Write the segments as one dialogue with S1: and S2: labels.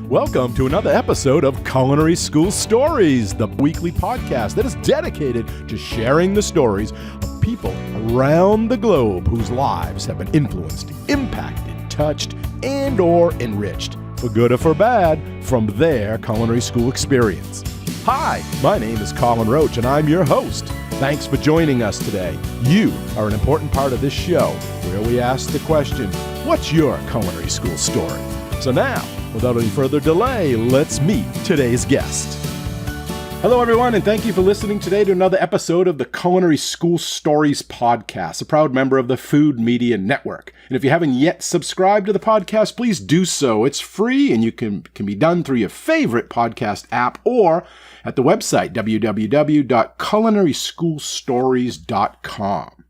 S1: Welcome to another episode of Culinary School Stories, the weekly podcast that is dedicated to sharing the stories of people around the globe whose lives have been influenced, impacted, touched, and or enriched, for good or for bad, from their culinary school experience. Hi, my name is Colin Roche, and I'm your host. Thanks for joining us today. You are an important part of this show, where we ask the question, what's your culinary school story? So now, without any further delay, let's meet today's guest. Hello, everyone, and thank you for listening today to another episode of the Culinary School Stories podcast, a proud member of the Food Media Network. And if you haven't yet subscribed to the podcast, please do so. It's free, and you can be done through your favorite podcast app or at the website, www.culinaryschoolstories.com.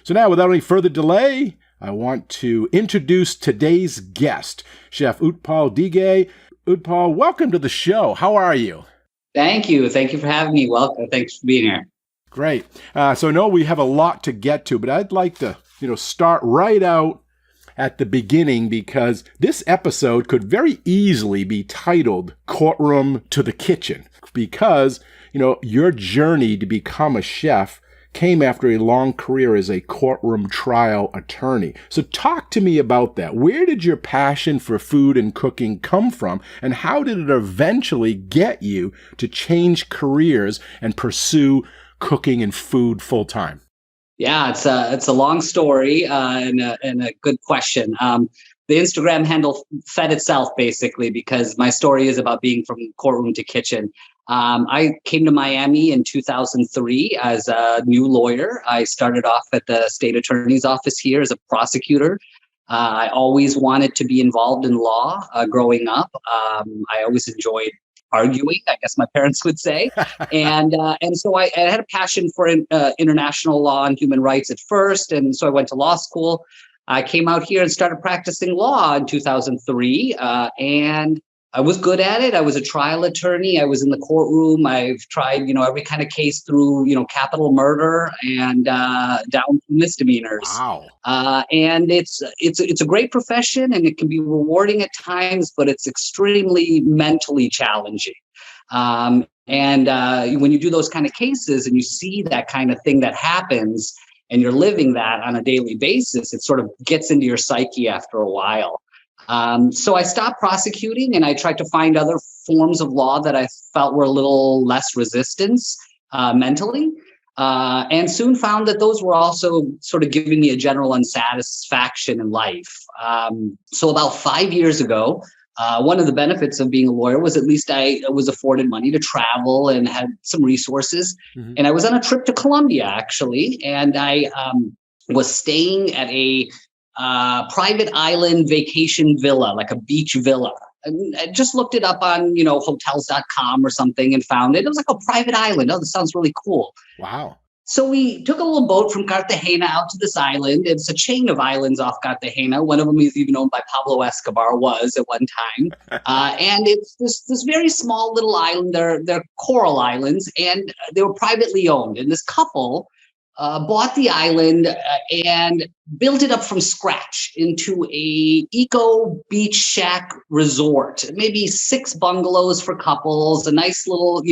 S1: So now, without any further delay, I want to introduce today's guest, Chef Utpal Dighe. Utpal, welcome to the show. How are you?
S2: Thank you. Thank you for having me. Welcome. Thanks for being here.
S1: Great. So I know we have a lot to get to, but I'd like to, start right out at the beginning, because this episode could very easily be titled Courtroom to the Kitchen, because, your journey to become a chef came after a long career as a courtroom trial attorney. So talk to me about that. Where did your passion for food and cooking come from, and how did it eventually get you to change careers and pursue cooking and food full time?
S2: Yeah, it's a long story and a good question. The Instagram handle fed itself basically because my story is about being from courtroom to kitchen. I came to Miami in 2003 as a new lawyer. I started off at the state attorney's office here as a prosecutor. I always wanted to be involved in law growing up. I always enjoyed arguing, I guess my parents would say. And so I had a passion for international law and human rights at first. And so I went to law school. I came out here and started practicing law in 2003. And I was good at it. I was a trial attorney. I was in the courtroom. I've tried, every kind of case through, capital murder and down to misdemeanors.
S1: Wow.
S2: And it's a great profession, and it can be rewarding at times, but it's extremely mentally challenging. And when you do those kind of cases and you see that kind of thing that happens and you're living that on a daily basis, it sort of gets into your psyche after a while. So I stopped prosecuting and I tried to find other forms of law that I felt were a little less resistance mentally, and soon found that those were also sort of giving me a general unsatisfaction in life. So about 5 years ago, one of the benefits of being a lawyer was at least I was afforded money to travel and had some resources. Mm-hmm. And I was on a trip to Colombia, actually, and I was staying at a private island vacation villa, like a beach villa. And I just looked it up on, hotels.com or something and found it. It was like a private island. Oh, this sounds really cool.
S1: Wow.
S2: So we took a little boat from Cartagena out to this island. It's a chain of islands off Cartagena. One of them is even owned by Pablo Escobar, was at one time. And it's this very small little island. They're coral islands, and they were privately owned. And this couple bought the island and built it up from scratch into a eco beach shack resort. Maybe 6 bungalows for couples, a nice little,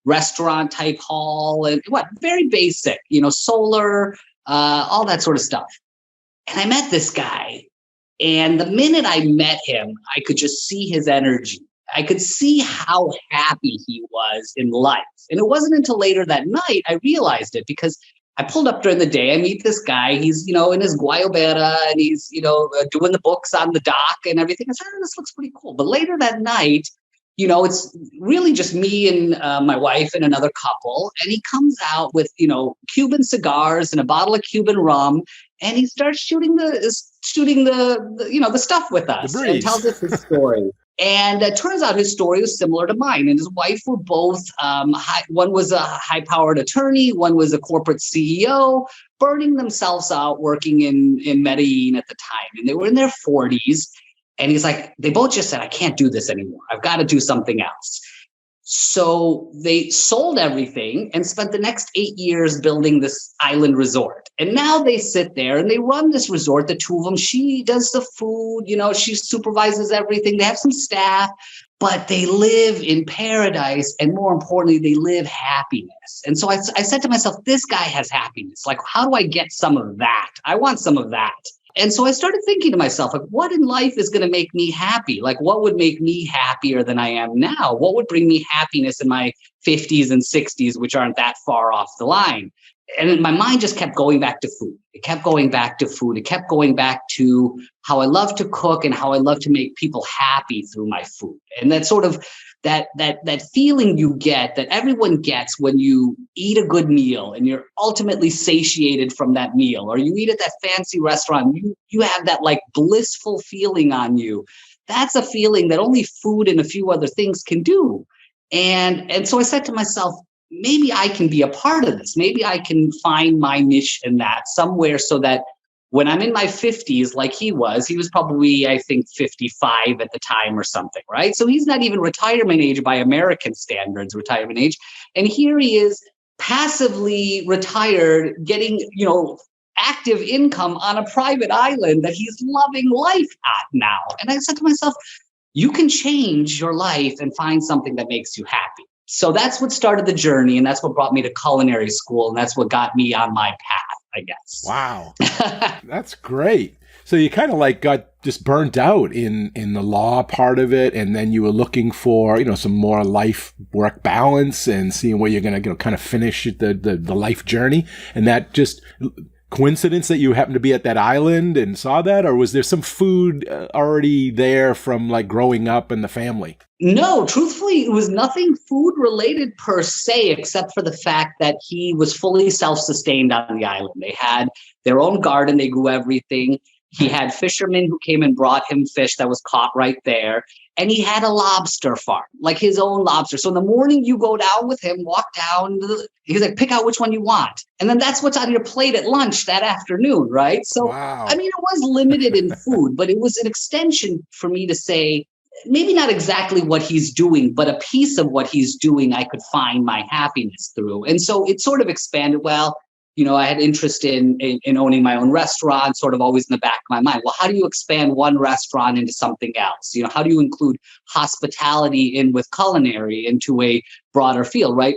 S2: restaurant type hall, and very basic, solar, all that sort of stuff. And I met this guy, and the minute I met him, I could just see his energy. I could see how happy he was in life. And it wasn't until later that night I realized it, because I pulled up during the day. I meet this guy. He's, in his guayabera, and he's, doing the books on the dock and everything. I said, this looks pretty cool. But later that night, it's really just me and my wife and another couple. And he comes out with, Cuban cigars and a bottle of Cuban rum. And he starts shooting the stuff with us and tells us his story. And it turns out his story was similar to mine. And his wife were both, one was a high-powered attorney, one was a corporate CEO, burning themselves out working in Medellin at the time. And they were in their 40s. And he's like, they both just said, I can't do this anymore. I've got to do something else. So they sold everything and spent the next 8 years building this island resort. And now they sit there and they run this resort, the two of them. She does the food, she supervises everything. They have some staff, but they live in paradise. And more importantly, they live happiness. And so I said to myself, this guy has happiness. Like, how do I get some of that? I want some of that. And so I started thinking to myself, like, what in life is going to make me happy? Like, what would make me happier than I am now? What would bring me happiness in my 50s and 60s, which aren't that far off the line? And my mind just kept going back to food. It kept going back to food. It kept going back to how I love to cook and how I love to make people happy through my food. And that sort of that feeling you get, that everyone gets when you eat a good meal and you're ultimately satiated from that meal, or you eat at that fancy restaurant, you have that like blissful feeling on you. That's a feeling that only food and a few other things can do. And so I said to myself, maybe I can be a part of this. Maybe I can find my niche in that somewhere, so that when I'm in my 50s, like he was probably, I think, 55 at the time or something, right? So he's not even retirement age by American standards, retirement age. And here he is, passively retired, getting, active income on a private island that he's loving life at now. And I said to myself, you can change your life and find something that makes you happy. So that's what started the journey, and that's what brought me to culinary school, and that's what got me on my path, I guess.
S1: Wow. That's great. So you kind of like got just burnt out in the law part of it, and then you were looking for, some more life work balance and seeing where you're going to kind of finish the life journey. And that just coincidence that you happened to be at that island and saw that, or was there some food already there from like growing up in the family?
S2: No, truthfully, it was nothing food related per se, except for the fact that he was fully self-sustained on the island. They had their own garden. They grew everything. He had fishermen who came and brought him fish that was caught right there. And he had a lobster farm, like his own lobster. So in the morning, you go down with him, walk down. He's like, pick out which one you want. And then that's what's on your plate at lunch that afternoon, right? So,
S1: wow.
S2: I mean, it was limited in food, but it was an extension for me to say, maybe not exactly what he's doing, but a piece of what he's doing I could find my happiness through. And so it sort of expanded. Well, I had interest in owning my own restaurant, sort of always in the back of my mind. Well, how do you expand one restaurant into something else? How do you include hospitality in with culinary into a broader field, right?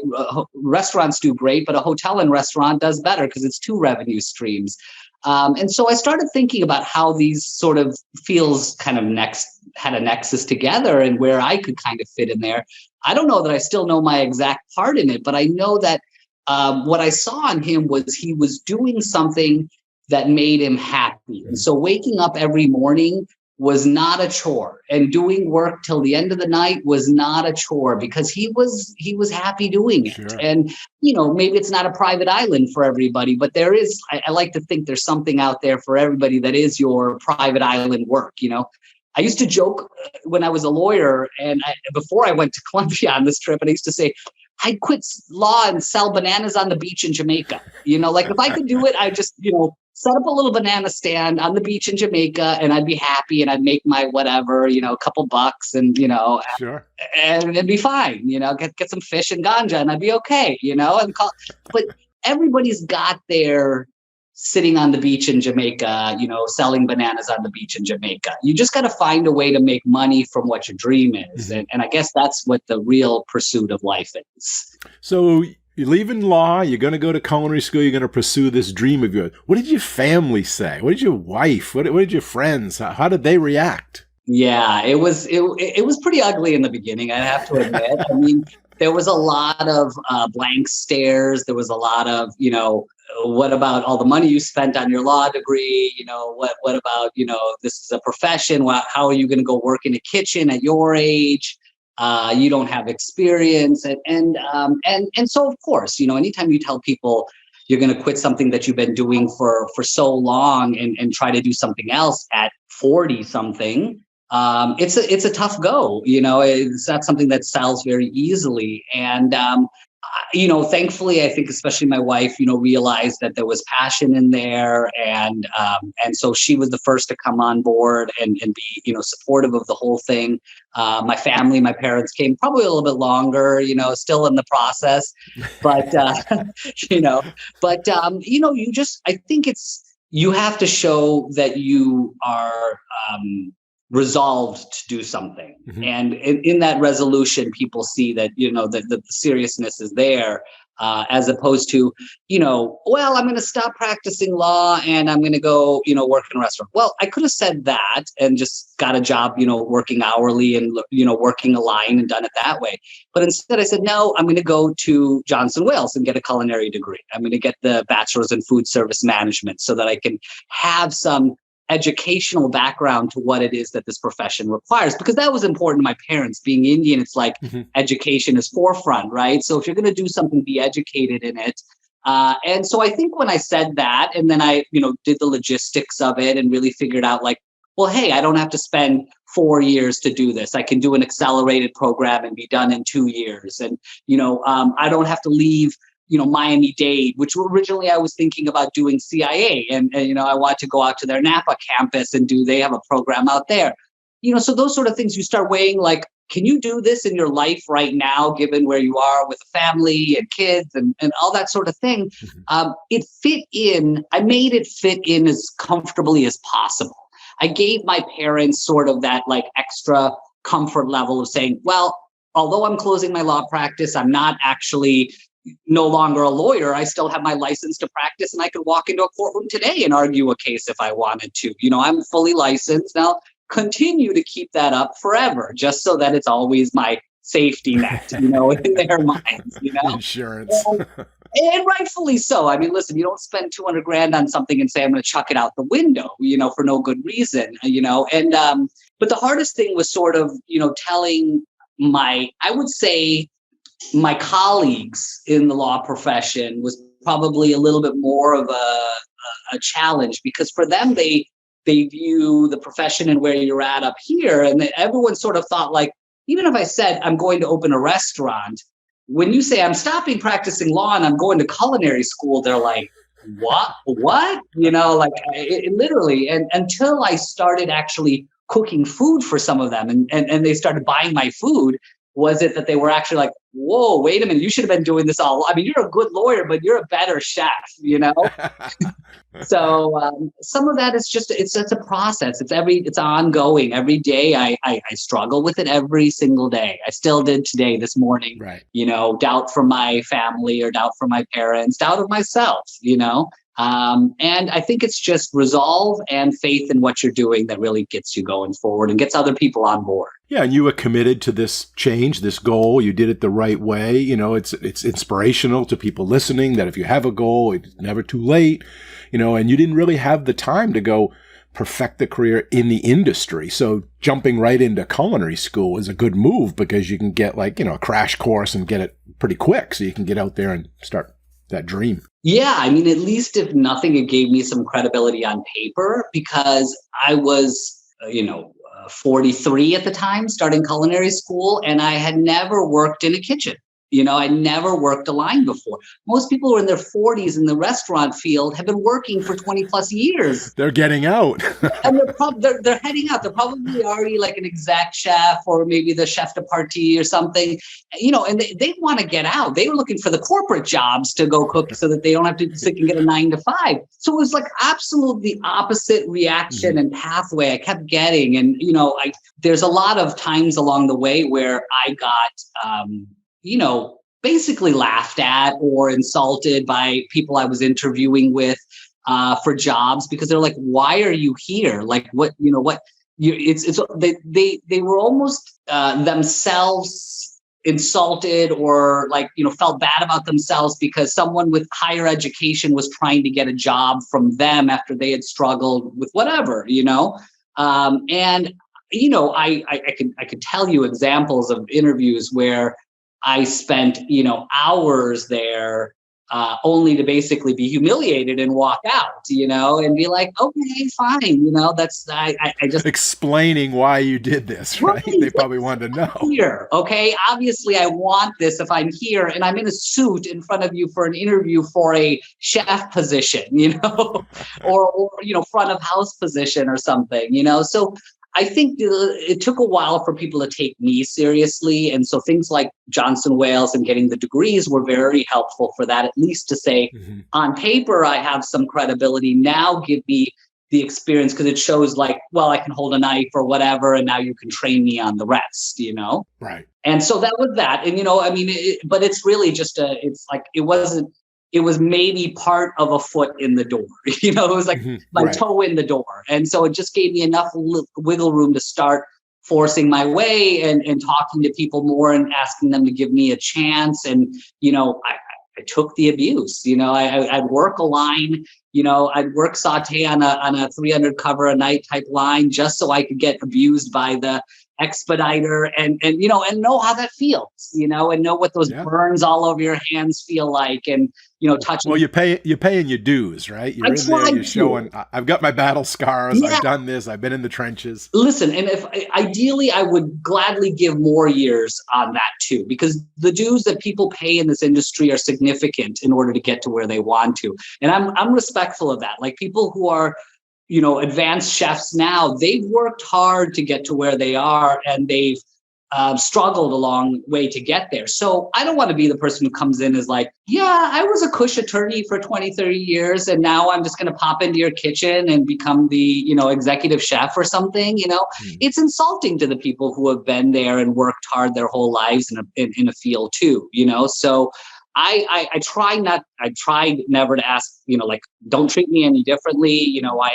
S2: Restaurants do great, but a hotel and restaurant does better because it's two revenue streams. And so I started thinking about how these sort of fields kind of had a nexus together and where I could kind of fit in there. I don't know that I still know my exact part in it, but I know that what I saw in him was he was doing something that made him happy. And so waking up every morning was not a chore, and doing work till the end of the night was not a chore, because he was happy doing it.
S1: Sure.
S2: And, maybe it's not a private island for everybody, but there is, I like to think there's something out there for everybody that is your private island work. I used to joke when I was a lawyer, and before I went to Columbia on this trip, and I used to say, I'd quit law and sell bananas on the beach in Jamaica. Like if I could do it, I'd just, set up a little banana stand on the beach in Jamaica, and I'd be happy, and I'd make my whatever, a couple bucks, and,
S1: Sure.
S2: And it'd be fine, get some fish and ganja, and I'd be okay, but everybody's got their sitting on the beach in Jamaica, selling bananas on the beach in Jamaica. You just got to find a way to make money from what your dream is.
S1: Mm-hmm.
S2: And I guess that's what the real pursuit of life is.
S1: So you're leaving law, you're going to go to culinary school, you're going to pursue this dream of yours. What did your family say? What did your wife, what did your friends, how did they react?
S2: Yeah, it was pretty ugly in the beginning, I have to admit. I mean, there was a lot of blank stares. There was a lot of, what about all the money you spent on your law degree? What about, this is a profession. How are you going to go work in a kitchen at your age? You don't have experience. And so, of course, anytime you tell people you're going to quit something that you've been doing for so long and try to do something else at 40 something, it's a tough go. It's not something that sells very easily. And Thankfully, I think especially my wife, realized that there was passion in there, and so she was the first to come on board and be, supportive of the whole thing. My family, my parents came probably a little bit longer, still in the process, but I think you have to show that you are resolved to do something. Mm-hmm. And in that resolution, people see that, that the seriousness is there, as opposed to, well, I'm going to stop practicing law and I'm going to go, work in a restaurant. Well, I could have said that and just got a job, working hourly and, working a line and done it that way. But instead I said, no, I'm going to go to Johnson Wales and get a culinary degree. I'm going to get the bachelor's in food service management so that I can have some educational background to what it is that this profession requires, because that was important to my parents. Being Indian, it's like mm-hmm. education is forefront, right? So if you're going to do something, be educated in it. And so I think when I said that, and then I, did the logistics of it and really figured out like, well, hey, I don't have to spend 4 years to do this. I can do an accelerated program and be done in 2 years. And, I don't have to leave Miami-Dade, which originally I was thinking about doing CIA. And I want to go out to their Napa campus and they have a program out there. So those sort of things you start weighing, like, can you do this in your life right now, given where you are with a family and kids and all that sort of thing? Mm-hmm. It fit in. I made it fit in as comfortably as possible. I gave my parents sort of that like extra comfort level of saying, well, although I'm closing my law practice, I'm not actually no longer a lawyer. I still have my license to practice and I could walk into a courtroom today and argue a case if I wanted to. I'm fully licensed. Now continue to keep that up forever, just so that it's always my safety net, in their minds,
S1: Insurance.
S2: And rightfully so. I mean, listen, you don't spend $200,000 on something and say, I'm going to chuck it out the window, for no good reason, but the hardest thing was sort of, telling I would say, my colleagues in the law profession was probably a little bit more of a challenge, because for them, they view the profession and where you're at up here. And everyone sort of thought like, even if I said I'm going to open a restaurant, when you say I'm stopping practicing law and I'm going to culinary school, they're like, what? Literally. And until I started actually cooking food for some of them and they started buying my food, was it that they were actually like, whoa, wait a minute, you should have been doing this all. I mean, you're a good lawyer, but you're a better chef, So some of that is just, it's a process. It's ongoing. Every day I struggle with it every single day. I still did today, this morning,
S1: right.
S2: Doubt from my family or doubt from my parents, doubt of myself, and I think it's just resolve and faith in what you're doing that really gets you going forward and gets other people on board.
S1: Yeah, and you were committed to this change, this goal. You did it the right way. It's inspirational to people listening that if you have a goal, it's never too late, and you didn't really have the time to go perfect the career in the industry. So jumping right into culinary school is a good move because you can get a crash course and get it pretty quick. So you can get out there and start that dream.
S2: Yeah, I mean, at least if nothing, it gave me some credibility on paper, because I was, 43 at the time, starting culinary school, and I had never worked in a kitchen. I never worked a line before. Most people who are in their 40s in the restaurant field have been working for 20 plus years.
S1: They're getting out.
S2: And they're heading out. They're probably already like an exec chef or maybe the chef de partie or something, and they want to get out. They were looking for the corporate jobs to go cook so that they don't have to sit and get a 9 to 5. So it was like absolutely opposite reaction and pathway I kept getting. And, there's a lot of times along the way where I got, basically laughed at or insulted by people I was interviewing with for jobs, because they're like, why are you here? Like, what, they were almost themselves insulted or felt bad about themselves because someone with higher education was trying to get a job from them after they had struggled with whatever, and, I could tell you examples of interviews where I spent, hours there only to basically be humiliated and walk out, and be like, okay, fine. I just
S1: explaining why you did this, right?
S2: Right.
S1: They probably wanted to know.
S2: Here, okay? Obviously, I want this if I'm here and I'm in a suit in front of you for an interview for a chef position, or front of house position or something, So I think it took a while for people to take me seriously. And so things like Johnson Wales and getting the degrees were very helpful for that, at least to say, on paper, I have some credibility. Now give me the experience, because it shows like, well, I can hold a knife or whatever, and now you can train me on the rest,
S1: Right.
S2: And so that was that. And, but it's really just it was maybe part of a foot in the door, it was like my toe in the door. And so it just gave me enough wiggle room to start forcing my way and talking to people more and asking them to give me a chance. And, I took the abuse, I'd work a line, I'd work saute on a 300 cover a night type line just so I could get abused by the expediter and know how that feels, and know what those burns all over your hands feel like, and touching.
S1: Well, you're paying your dues, right? You're in there, you're showing, I've got my battle scars, I've done this, I've been in the trenches.
S2: Listen, and if ideally I would gladly give more years on that too, because the dues that people pay in this industry are significant in order to get to where they want to. And I'm respectful of that. Like people who are advanced chefs now, they've worked hard to get to where they are, and they've struggled a long way to get there. So I don't want to be the person who comes in as like, yeah, I was a cush attorney for 20, 30 years, and now I'm just going to pop into your kitchen and become the, executive chef or something. It's insulting to the people who have been there and worked hard their whole lives in a field too, So I tried never to ask, don't treat me any differently. I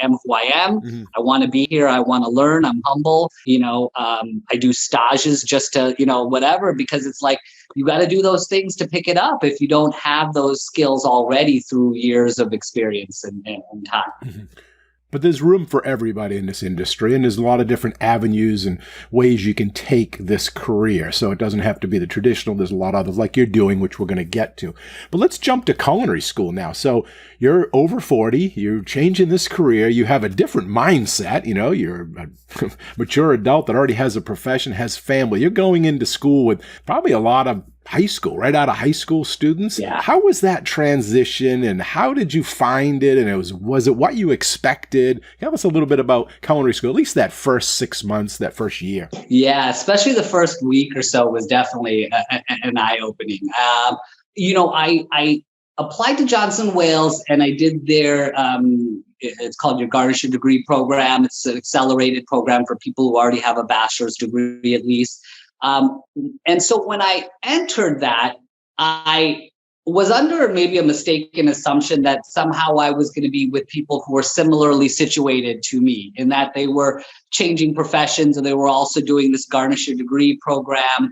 S2: am who I am. I want to be here. I want to learn. I'm humble. I do stages just to, whatever, because it's like, you got to do those things to pick it up if you don't have those skills already through years of experience and time.
S1: But there's room for everybody in this industry, and there's a lot of different avenues and ways you can take this career. So it doesn't have to be the traditional. There's a lot of others like you're doing, which we're going to get to. But let's jump to culinary school now. So you're over 40, you're changing this career, you have a different mindset, you're a mature adult that already has a profession, has family. You're going into school with probably a lot of right out of high school students.
S2: Yeah.
S1: How was that transition, and how did you find it? And was it what you expected? Tell us a little bit about culinary school, at least that first 6 months, that first year.
S2: Yeah, especially the first week or so was definitely an eye-opening. I applied to Johnson Wales, and I did their, it's called your garnish your degree program. It's an accelerated program for people who already have a bachelor's degree at least. And so when I entered that, I was under maybe a mistaken assumption that somehow I was going to be with people who were similarly situated to me, in that they were changing professions and they were also doing this garnish your degree program.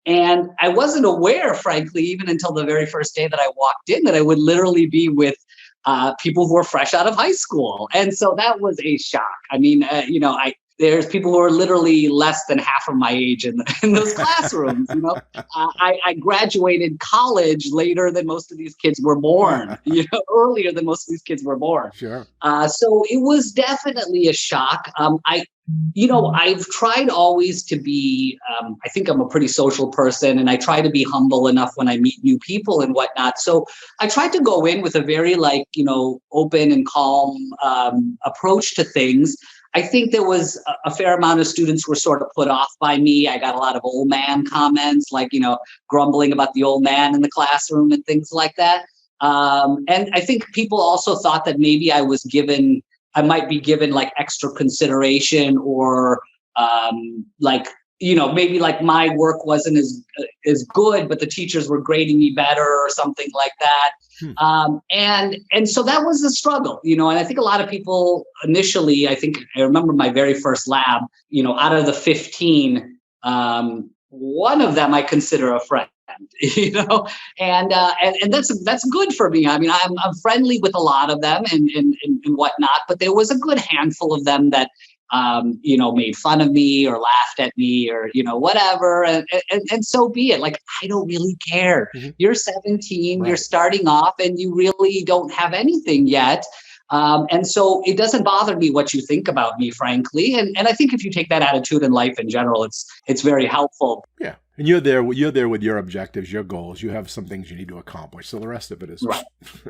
S2: And I wasn't aware, frankly, even until the very first day that I walked in, that I would literally be with people who were fresh out of high school. And so that was a shock. I mean, there's people who are literally less than half of my age in those classrooms. I graduated college later than most of these kids were born, earlier than most of these kids were born.
S1: Sure.
S2: So it was definitely a shock. I've tried always to be, I think I'm a pretty social person, and I try to be humble enough when I meet new people and whatnot. So I tried to go in with a very open and calm approach to things. I think there was a fair amount of students who were sort of put off by me. I got a lot of old man comments, grumbling about the old man in the classroom and things like that. And I think people also thought that maybe I might be given extra consideration, or maybe my work wasn't as good, but the teachers were grading me better or something like that. And so that was a struggle, and I think a lot of people initially, I remember my very first lab, out of the 15, one of them I consider a friend, and that's good for me. I mean, I'm friendly with a lot of them and whatnot, but there was a good handful of them that, made fun of me or laughed at me or, whatever. And so be it. Like, I don't really care.
S1: Mm-hmm.
S2: You're 17,
S1: Right.
S2: you're starting off and you really don't have anything yet. And so it doesn't bother me what you think about me, frankly. And I think if you take that attitude in life in general, it's very helpful.
S1: Yeah. And you're there with your objectives, your goals. You have some things you need to accomplish. So the rest of it is
S2: right.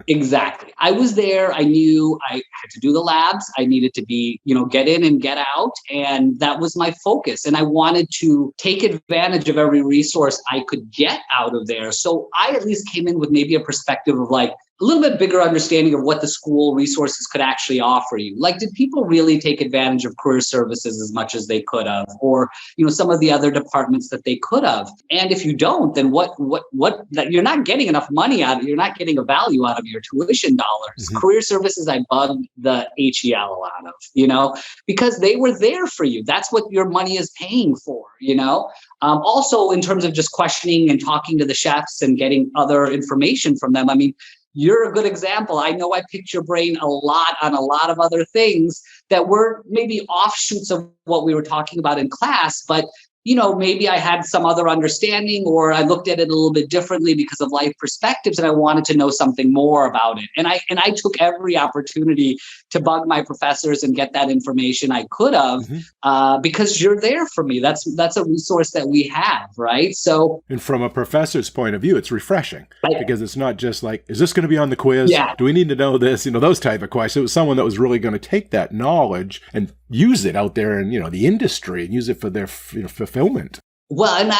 S2: Exactly. I was there. I knew I had to do the labs. I needed to be, get in and get out. And that was my focus. And I wanted to take advantage of every resource I could get out of there. So I at least came in with maybe a perspective of like, a little bit bigger understanding of what the school resources could actually offer you. Like, did people really take advantage of career services as much as they could have, or, some of the other departments that they could have? And if you don't, then what that you're not getting enough money out of, you're not getting a value out of your tuition dollars.
S1: Mm-hmm.
S2: Career services, I bugged the HEL out of, because they were there for you. That's what your money is paying for, Also, in terms of just questioning and talking to the chefs and getting other information from them, I mean, you're a good example. I know I picked your brain a lot on a lot of other things that were maybe offshoots of what we were talking about in class, but maybe I had some other understanding or I looked at it a little bit differently because of life perspectives and I wanted to know something more about it. And I took every opportunity to bug my professors and get that information I could have, because you're there for me. That's a resource that we have, right? So,
S1: and from a professor's point of view, it's refreshing because it's not just like, is this going to be on the quiz?
S2: Yeah.
S1: Do we need to know this? Those type of questions. It was someone that was really going to take that knowledge and use it out there in, the industry and use it for their, fulfillment.
S2: Well, and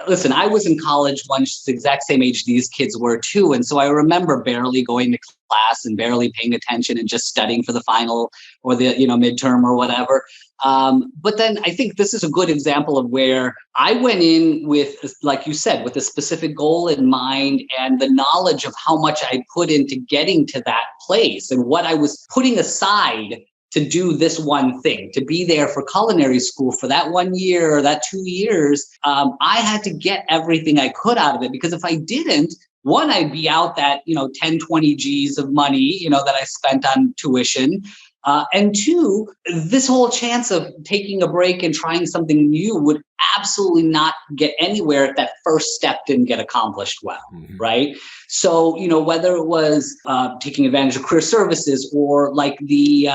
S2: listen, I was in college once, the exact same age these kids were too. And so I remember barely going to class and barely paying attention and just studying for the final or the, midterm or whatever. But then I think this is a good example of where I went in with, like you said, with a specific goal in mind and the knowledge of how much I put into getting to that place and what I was putting aside to do this one thing, to be there for culinary school for that 1 year or that 2 years. I had to get everything I could out of it, because if I didn't, one, I'd be out that, 10, 20 G's of money, that I spent on tuition. And two, this whole chance of taking a break and trying something new would absolutely not get anywhere if that first step didn't get accomplished well, right? So, whether it was taking advantage of career services or like the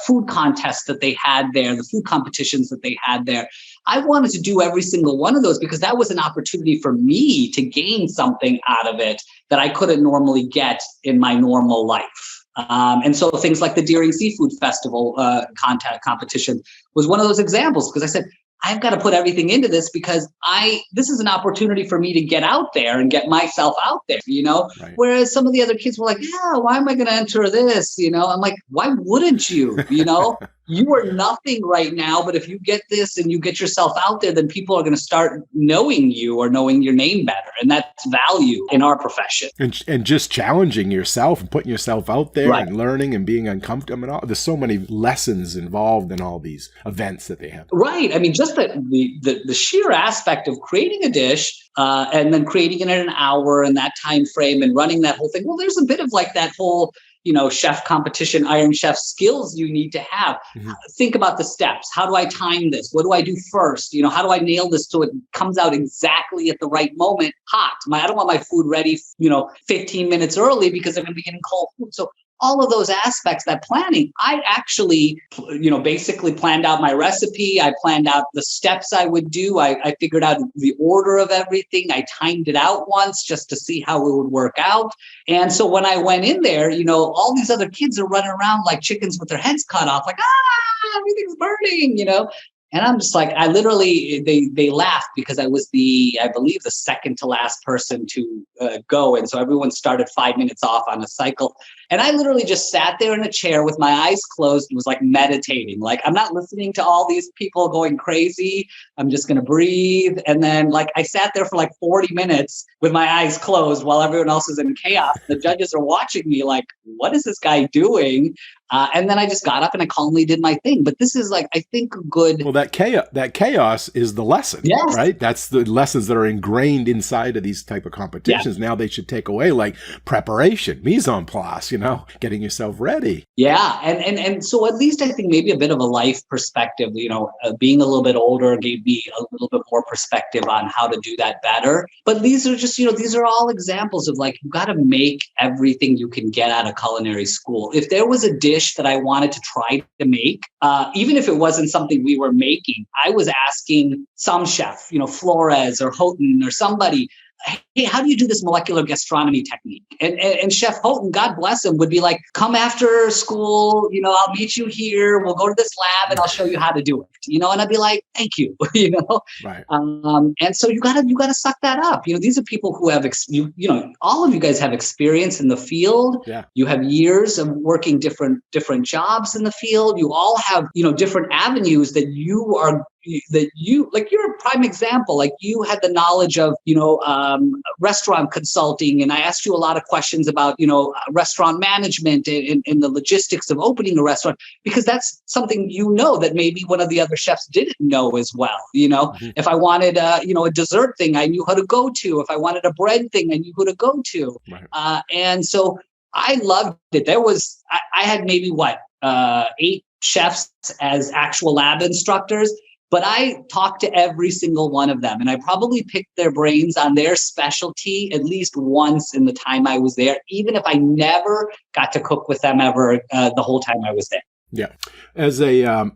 S2: food contests that they had there, the food competitions that they had there, I wanted to do every single one of those because that was an opportunity for me to gain something out of it that I couldn't normally get in my normal life. And so things like the Deering Seafood Festival competition was one of those examples, because I said, I've got to put everything into this because this is an opportunity for me to get out there and get myself out there, Right. Whereas some of the other kids were like, yeah, why am I going to enter this? I'm like, why wouldn't you? You are nothing right now, but if you get this and you get yourself out there, then people are going to start knowing you or knowing your name better. And that's value in our profession.
S1: And just challenging yourself and putting yourself out there,
S2: right.
S1: And learning and being uncomfortable. There's so many lessons involved in all these events that they have.
S2: Right. I mean, just the sheer aspect of creating a dish and then creating it in an hour and that time frame and running that whole thing. Well, there's a bit of like that whole chef competition, Iron Chef skills you need to have. Think about the steps. How do I time this? What do I do first? How do I nail this so it comes out exactly at the right moment, hot? I don't want my food ready, 15 minutes early because I'm going to be getting cold food. So all of those aspects, that planning, I actually, basically planned out my recipe. I planned out the steps I would do. I figured out the order of everything. I timed it out once just to see how it would work out. And so when I went in there, all these other kids are running around like chickens with their heads cut off, like, everything's burning, And I'm just like, I literally, they laughed because I was I believe the second to last person to go. And so everyone started 5 minutes off on a cycle. And I literally just sat there in a chair with my eyes closed and was like meditating. Like, I'm not listening to all these people going crazy. I'm just going to breathe. And then like, I sat there for like 40 minutes with my eyes closed while everyone else is in chaos. The judges are watching me like, what is this guy doing? And then I just got up and I calmly did my thing. But this is like, I think, good.
S1: Well, that chaos is the lesson,
S2: Yes.
S1: right? That's the lessons that are ingrained inside of these type of competitions. Now they should take away like preparation, mise en place, getting yourself ready.
S2: Yeah. And so at least I think maybe a bit of a life perspective, being a little bit older gave me a little bit more perspective on how to do that better. But these are just, these are all examples of like, you got to make everything you can get out of culinary school. If there was a dish that I wanted to try to make, even if it wasn't something we were making, I was asking some chef, Flores or Houghton or somebody, hey, how do you do this molecular gastronomy technique? And Chef Houghton, God bless him, would be like, come after school, I'll meet you here. We'll go to this lab and I'll show you how to do it. And I'd be like, thank you,
S1: Right.
S2: And so you gotta suck that up. These are people who have, all of you guys have experience in the field.
S1: Yeah.
S2: You have years of working different jobs in the field. You all have, different avenues that you're a prime example. Like you had the knowledge of, restaurant consulting. And I asked you a lot of questions about, restaurant management and the logistics of opening a restaurant, because that's something, that maybe one of the other chefs didn't know as well. If I wanted, a dessert thing, I knew how to go to. If I wanted a bread thing, I knew who to go to. Right. And so I loved it. I had maybe 8 chefs as actual lab instructors. But I talked to every single one of them, and I probably picked their brains on their specialty at least once in the time I was there, even if I never got to cook with them ever the whole time I was there.
S1: Yeah. As a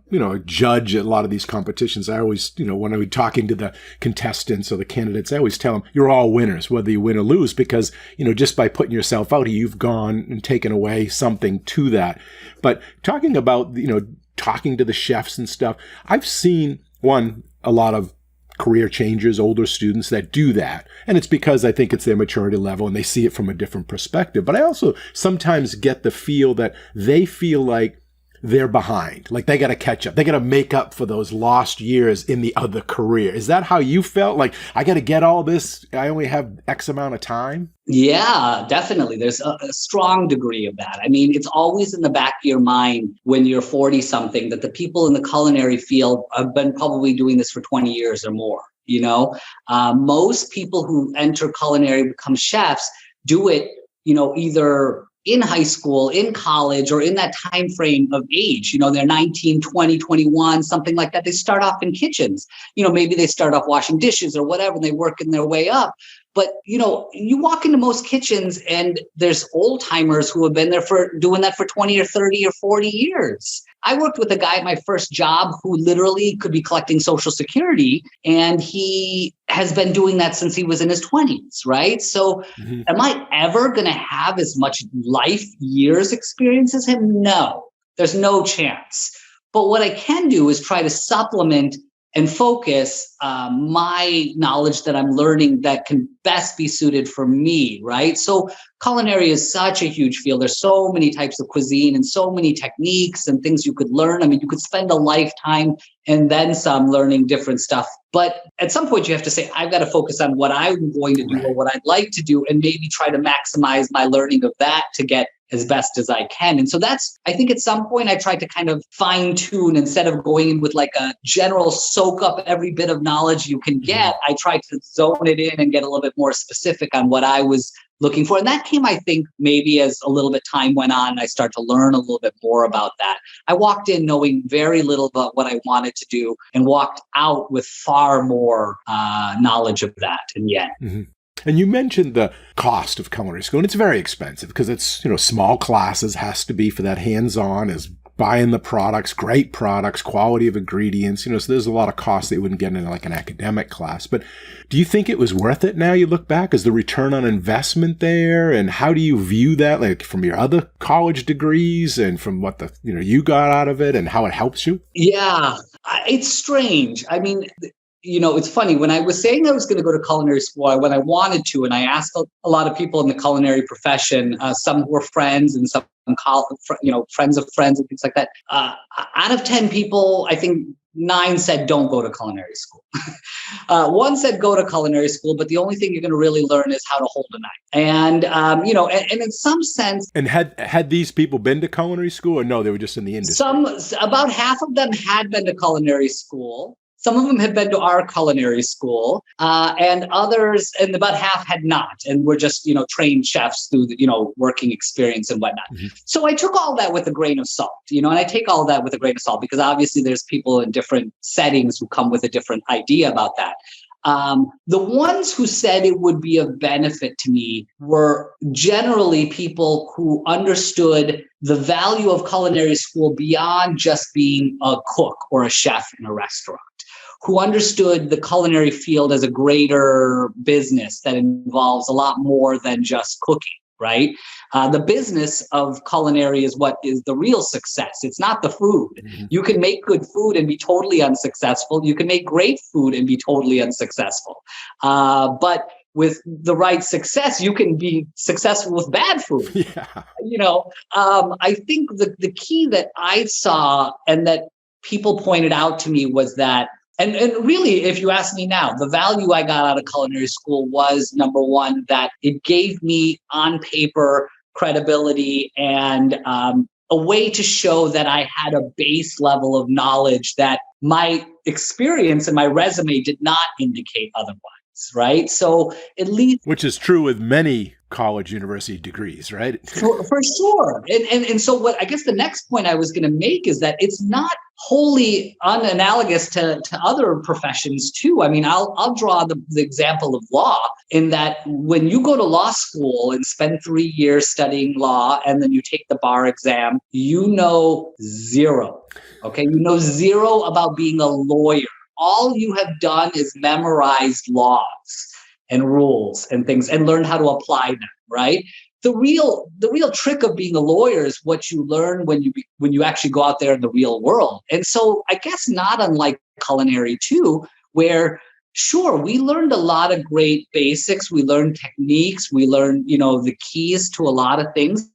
S1: judge at a lot of these competitions, I always, when I'm talking to the contestants or the candidates, I always tell them, you're all winners, whether you win or lose, because, just by putting yourself out, you've gone and taken away something to that. But talking about, talking to the chefs and stuff, I've seen, a lot of career changers, older students that do that. And it's because I think it's their maturity level and they see it from a different perspective. But I also sometimes get the feel that they feel like they're behind, like they got to catch up. They got to make up for those lost years in the other career. Is that how you felt? Like, I got to get all this. I only have X amount of time.
S2: Yeah, definitely. There's a strong degree of that. I mean, it's always in the back of your mind when you're 40 something that the people in the culinary field have been probably doing this for 20 years or more. Most people who enter culinary, become chefs, do it, either in high school, in college, or in that time frame of age. They're 19, 20, 21, something like that. They start off in kitchens. Maybe they start off washing dishes or whatever, and they work in their way up. But, you walk into most kitchens and there's old timers who have been there for doing that for 20 or 30 or 40 years. I worked with a guy at my first job who literally could be collecting Social Security, and he has been doing that since he was in his 20s, right? So am I ever going to have as much life years experience as him? No, there's no chance. But what I can do is try to supplement and focus my knowledge that I'm learning that can best be suited for me, right? So culinary is such a huge field. There's so many types of cuisine and so many techniques and things you could learn. I mean, you could spend a lifetime and then some learning different stuff. But at some point you have to say, I've got to focus on what I'm going to do or what I'd like to do, and maybe try to maximize my learning of that to get as best as I can. And so I think at some point I tried to kind of fine tune, instead of going in with like a general soak up every bit of knowledge you can get, I tried to zone it in and get a little bit more specific on what I was looking for. And that came, I think, maybe as a little bit time went on, and I started to learn a little bit more about that. I walked in knowing very little about what I wanted to do and walked out with far more knowledge of that. And yet. Mm-hmm.
S1: And you mentioned the cost of culinary school, and it's very expensive because it's, small classes, has to be for that hands-on, is buying the products, great products, quality of ingredients, so there's a lot of costs that you wouldn't get in like an academic class. But do you think it was worth it now you look back? Is the return on investment there? And how do you view that, like from your other college degrees and from what you got out of it and how it helps you?
S2: Yeah, it's strange. I mean, it's funny, when I was saying I was going to go to culinary school, when I wanted to, and I asked a lot of people in the culinary profession, some who were friends and some, friends of friends and things like that. Out of 10 people, I think 9 said don't go to culinary school. One said go to culinary school, but the only thing you're going to really learn is how to hold a knife. And and in some sense,
S1: And had these people been to culinary school, or no, they were just in the industry?
S2: about half of them had been to culinary school. Some of them had been to our culinary school, and others, and about half had not, and were just, trained chefs through the, working experience and whatnot. Mm-hmm. So I took all that with a grain of salt, and I take all that with a grain of salt because obviously there's people in different settings who come with a different idea about that. The ones who said it would be of benefit to me were generally people who understood the value of culinary school beyond just being a cook or a chef in a restaurant, who understood the culinary field as a greater business that involves a lot more than just cooking. Right? The business of culinary is what is the real success. It's not the food. Mm-hmm. You can make good food and be totally unsuccessful. You can make great food and be totally unsuccessful. But with the right success, you can be successful with bad food. Yeah. I think the key that I saw and that people pointed out to me was that, and really, if you ask me now, the value I got out of culinary school was, number one, that it gave me on paper credibility and a way to show that I had a base level of knowledge that my experience and my resume did not indicate otherwise, right? So at least...
S1: Which is true with many college university degrees, right?
S2: For sure. And so what I guess the next point I was going to make is that it's not wholly unanalogous to other professions too. I mean, I'll draw the example of law in that when you go to law school and spend 3 years studying law and then you take the bar exam, you know zero. Okay. You know zero about being a lawyer. All you have done is memorized laws and rules and things and learn how to apply them, right? The real trick of being a lawyer is what you learn when you actually go out there in the real world. And so I guess not unlike culinary too, where sure, we learned a lot of great basics, we learned techniques, we learned, the keys to a lot of things.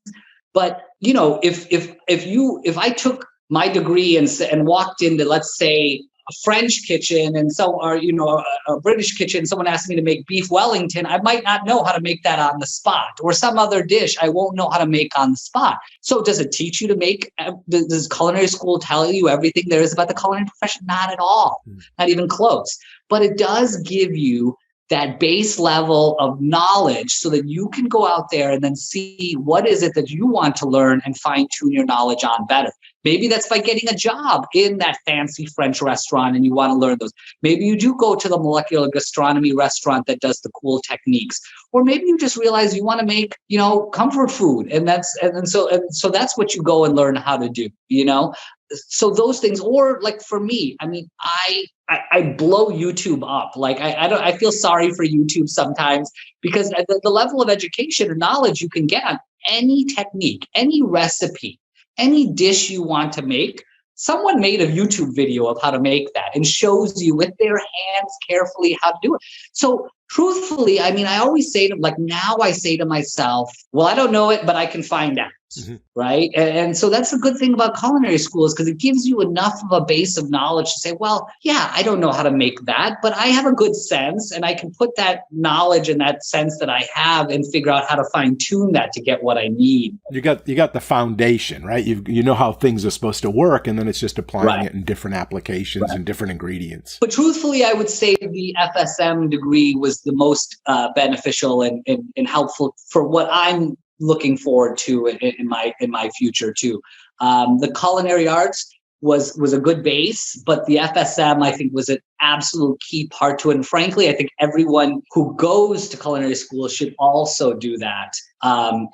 S2: But, if I took my degree and walked into, let's say, a French kitchen and a British kitchen, someone asked me to make beef Wellington, I might not know how to make that on the spot, or some other dish I won't know how to make on the spot. So does it teach you to make, does culinary school tell you everything there is about the culinary profession? Not at all, not even close. But it does give you that base level of knowledge so that you can go out there and then see what is it that you want to learn and fine tune your knowledge on better. Maybe that's by getting a job in that fancy French restaurant and you want to learn those. Maybe you do go to the molecular gastronomy restaurant that does the cool techniques. Or maybe you just realize you want to make, comfort food. And so that's what you go and learn how to do, So those things, or like for me, I mean, I blow YouTube up. Like I feel sorry for YouTube sometimes because the level of education and knowledge you can get on any technique, any recipe, any dish you want to make, someone made a YouTube video of how to make that and shows you with their hands carefully how to do it. So truthfully, I mean, I always say now I say to myself, well, I don't know it, but I can find out. Mm-hmm. Right. And so that's the good thing about culinary schools, because it gives you enough of a base of knowledge to say, well, yeah, I don't know how to make that, but I have a good sense and I can put that knowledge and that sense that I have and figure out how to fine tune that to get what I need.
S1: You got the foundation, right? You know how things are supposed to work, and then it's just applying it in different applications and different ingredients.
S2: But truthfully, I would say the FSM degree was the most beneficial and helpful for what I'm looking forward to in my future too. The Culinary Arts was a good base, but the FSM I think was an absolute key part to it. And frankly, I think everyone who goes to culinary school should also do that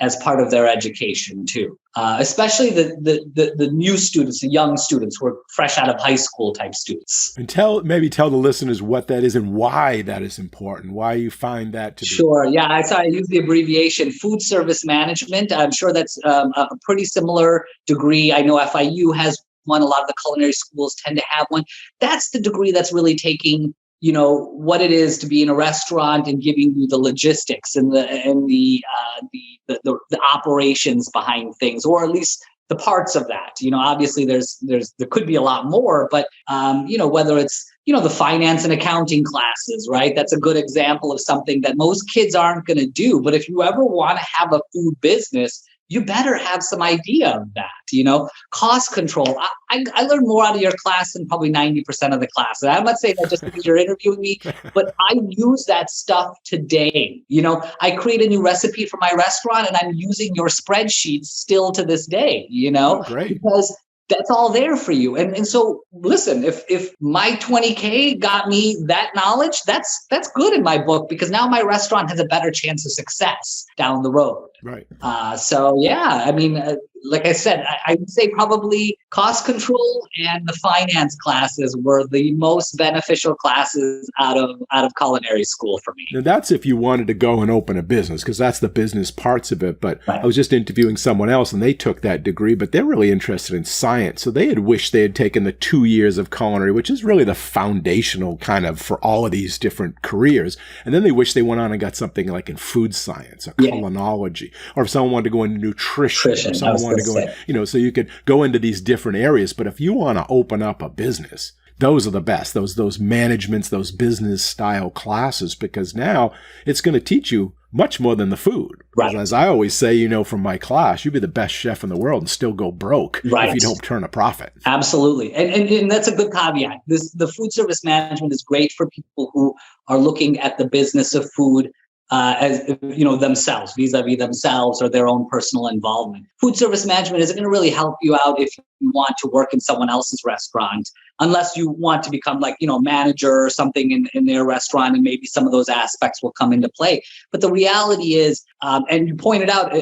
S2: as part of their education too. Especially the new students, the young students who are fresh out of high school type students.
S1: And tell the listeners what that is and why that is important, why you find that to be.
S2: Sure. Yeah, I use the abbreviation food service management. I'm sure that's a pretty similar degree. I know FIU has one. A lot of the culinary schools tend to have one. That's the degree that's really taking, what it is to be in a restaurant and giving you the logistics and the operations behind things, or at least the parts of that. Obviously there could be a lot more, but whether it's the finance and accounting classes, right? That's a good example of something that most kids aren't going to do. But if you ever want to have a food business, you better have some idea of that, cost control. I learned more out of your class than probably 90% of the class. And I'm not saying that just because you're interviewing me, but I use that stuff today. I create a new recipe for my restaurant and I'm using your spreadsheets still to this day,
S1: Oh, great.
S2: because that's all there for you. And so listen, if my 20K got me that knowledge, that's good in my book, because now my restaurant has a better chance of success down the road.
S1: Right.
S2: So yeah, I mean, like I said, I would say probably cost control and the finance classes were the most beneficial classes out of culinary school for me.
S1: Now that's if you wanted to go and open a business, because that's the business parts of it. But
S2: right.
S1: I was just interviewing someone else and they took that degree, but they're really interested in science. So they had wished they had taken the 2 years of culinary, which is really the foundational kind of for all of these different careers. And then they wish they went on and got something like in food science or culinology, or if someone wanted to go into nutrition or someone wanted to go in, so you could go into these different areas. But if you want to open up a business, those are the best, those managements, those business style classes, because now it's going to teach you much more than the food.
S2: Right.
S1: As I always say, from my class, you'd be the best chef in the world and still go broke if you don't turn a profit.
S2: Absolutely. And that's a good caveat. The food service management is great for people who are looking at the business of food as themselves, vis-a-vis themselves or their own personal involvement. Food service management isn't going to really help you out if you want to work in someone else's restaurant, unless you want to become manager or something in their restaurant, and maybe some of those aspects will come into play. But the reality is, and you pointed out,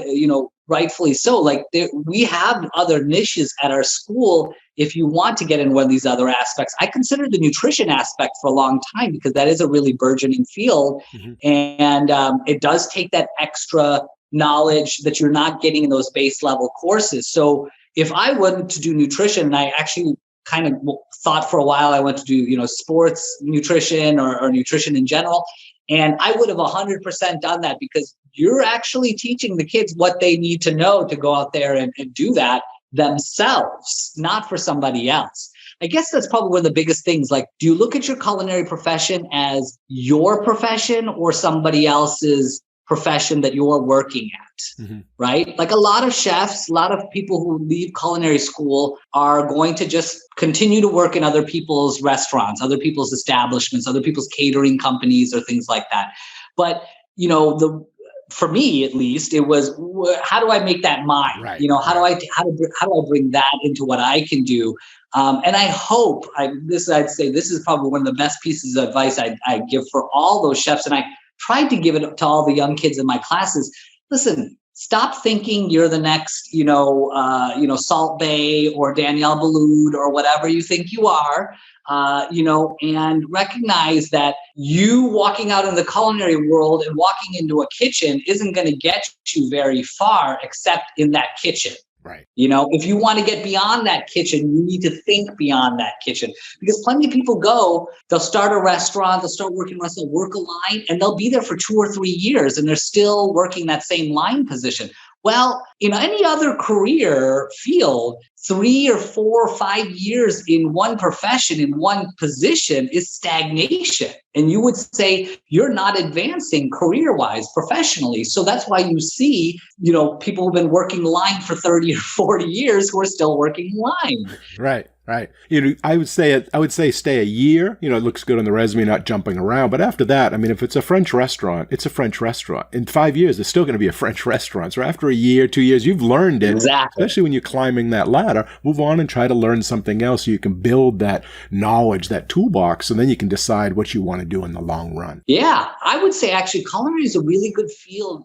S2: rightfully so, we have other niches at our school. If you want to get in one of these other aspects, I considered the nutrition aspect for a long time, because that is a really burgeoning field. Mm-hmm. And it does take that extra knowledge that you're not getting in those base level courses. So if I went to do nutrition, and I actually kind of thought for a while I went to do, sports nutrition or nutrition in general, and I would have 100% done that, because you're actually teaching the kids what they need to know to go out there and do that themselves, not for somebody else. I guess that's probably one of the biggest things. Do you look at your culinary profession as your profession or somebody else's profession that you're working at, mm-hmm. right? A lot of chefs, a lot of people who leave culinary school are going to just continue to work in other people's restaurants, other people's establishments, other people's catering companies or things like that. But, for me, at least, it was, how do I make that mine? Right. How do I bring that into what I can do? And I hope I'd say this is probably one of the best pieces of advice I give for all those chefs. And I tried to give it to all the young kids in my classes. Listen, stop thinking you're the next, Salt Bae or Danielle Boulud or whatever you think you are. And recognize that you walking out in the culinary world and walking into a kitchen isn't going to get you very far, except in that kitchen.
S1: Right.
S2: If you want to get beyond that kitchen, you need to think beyond that kitchen, because plenty of people they'll start a restaurant, they'll start working restaurant, work a line, and they'll be there for 2 or 3 years and they're still working that same line position. Well, in any other career field, 3 or 4 or 5 years in one profession, in one position is stagnation. And you would say you're not advancing career-wise, professionally. So that's why you see, people who've been working line for 30 or 40 years who are still working line.
S1: Right. Right. I would say stay a year. It looks good on the resume, not jumping around. But after that, if it's a French restaurant, it's a French restaurant. In 5 years, it's still going to be a French restaurant. So after a year, 2 years, you've learned it.
S2: Exactly.
S1: Especially when you're climbing that ladder, move on and try to learn something else so you can build that knowledge, that toolbox, and then you can decide what you want to do in the long run.
S2: Yeah, I would say actually culinary is a really good field.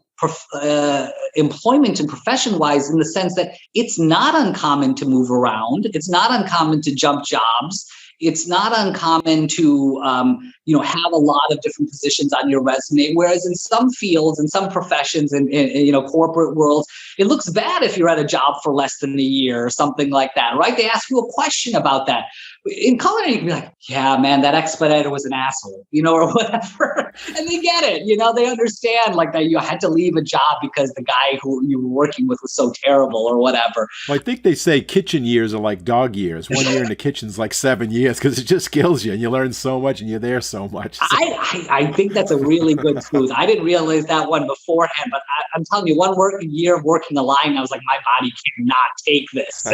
S2: Employment and profession-wise, in the sense that it's not uncommon to move around. It's not uncommon to jump jobs. It's not uncommon to, have a lot of different positions on your resume. Whereas in some fields, in some professions, in corporate worlds, it looks bad if you're at a job for less than a year or something like that, right? They ask you a question about that. in culinary, you can be like, yeah, man, that expediter was an asshole, or whatever. And they get it, they understand like that you had to leave a job because the guy who you were working with was so terrible or whatever.
S1: Well, I think they say kitchen years are like dog years. 1 year in the kitchen's like 7 years because it just kills you and you learn so much and you're there so much. So.
S2: I think that's a really good truth. I didn't realize that one beforehand, but I'm telling you, 1 year of working a line, I was like, my body cannot take this.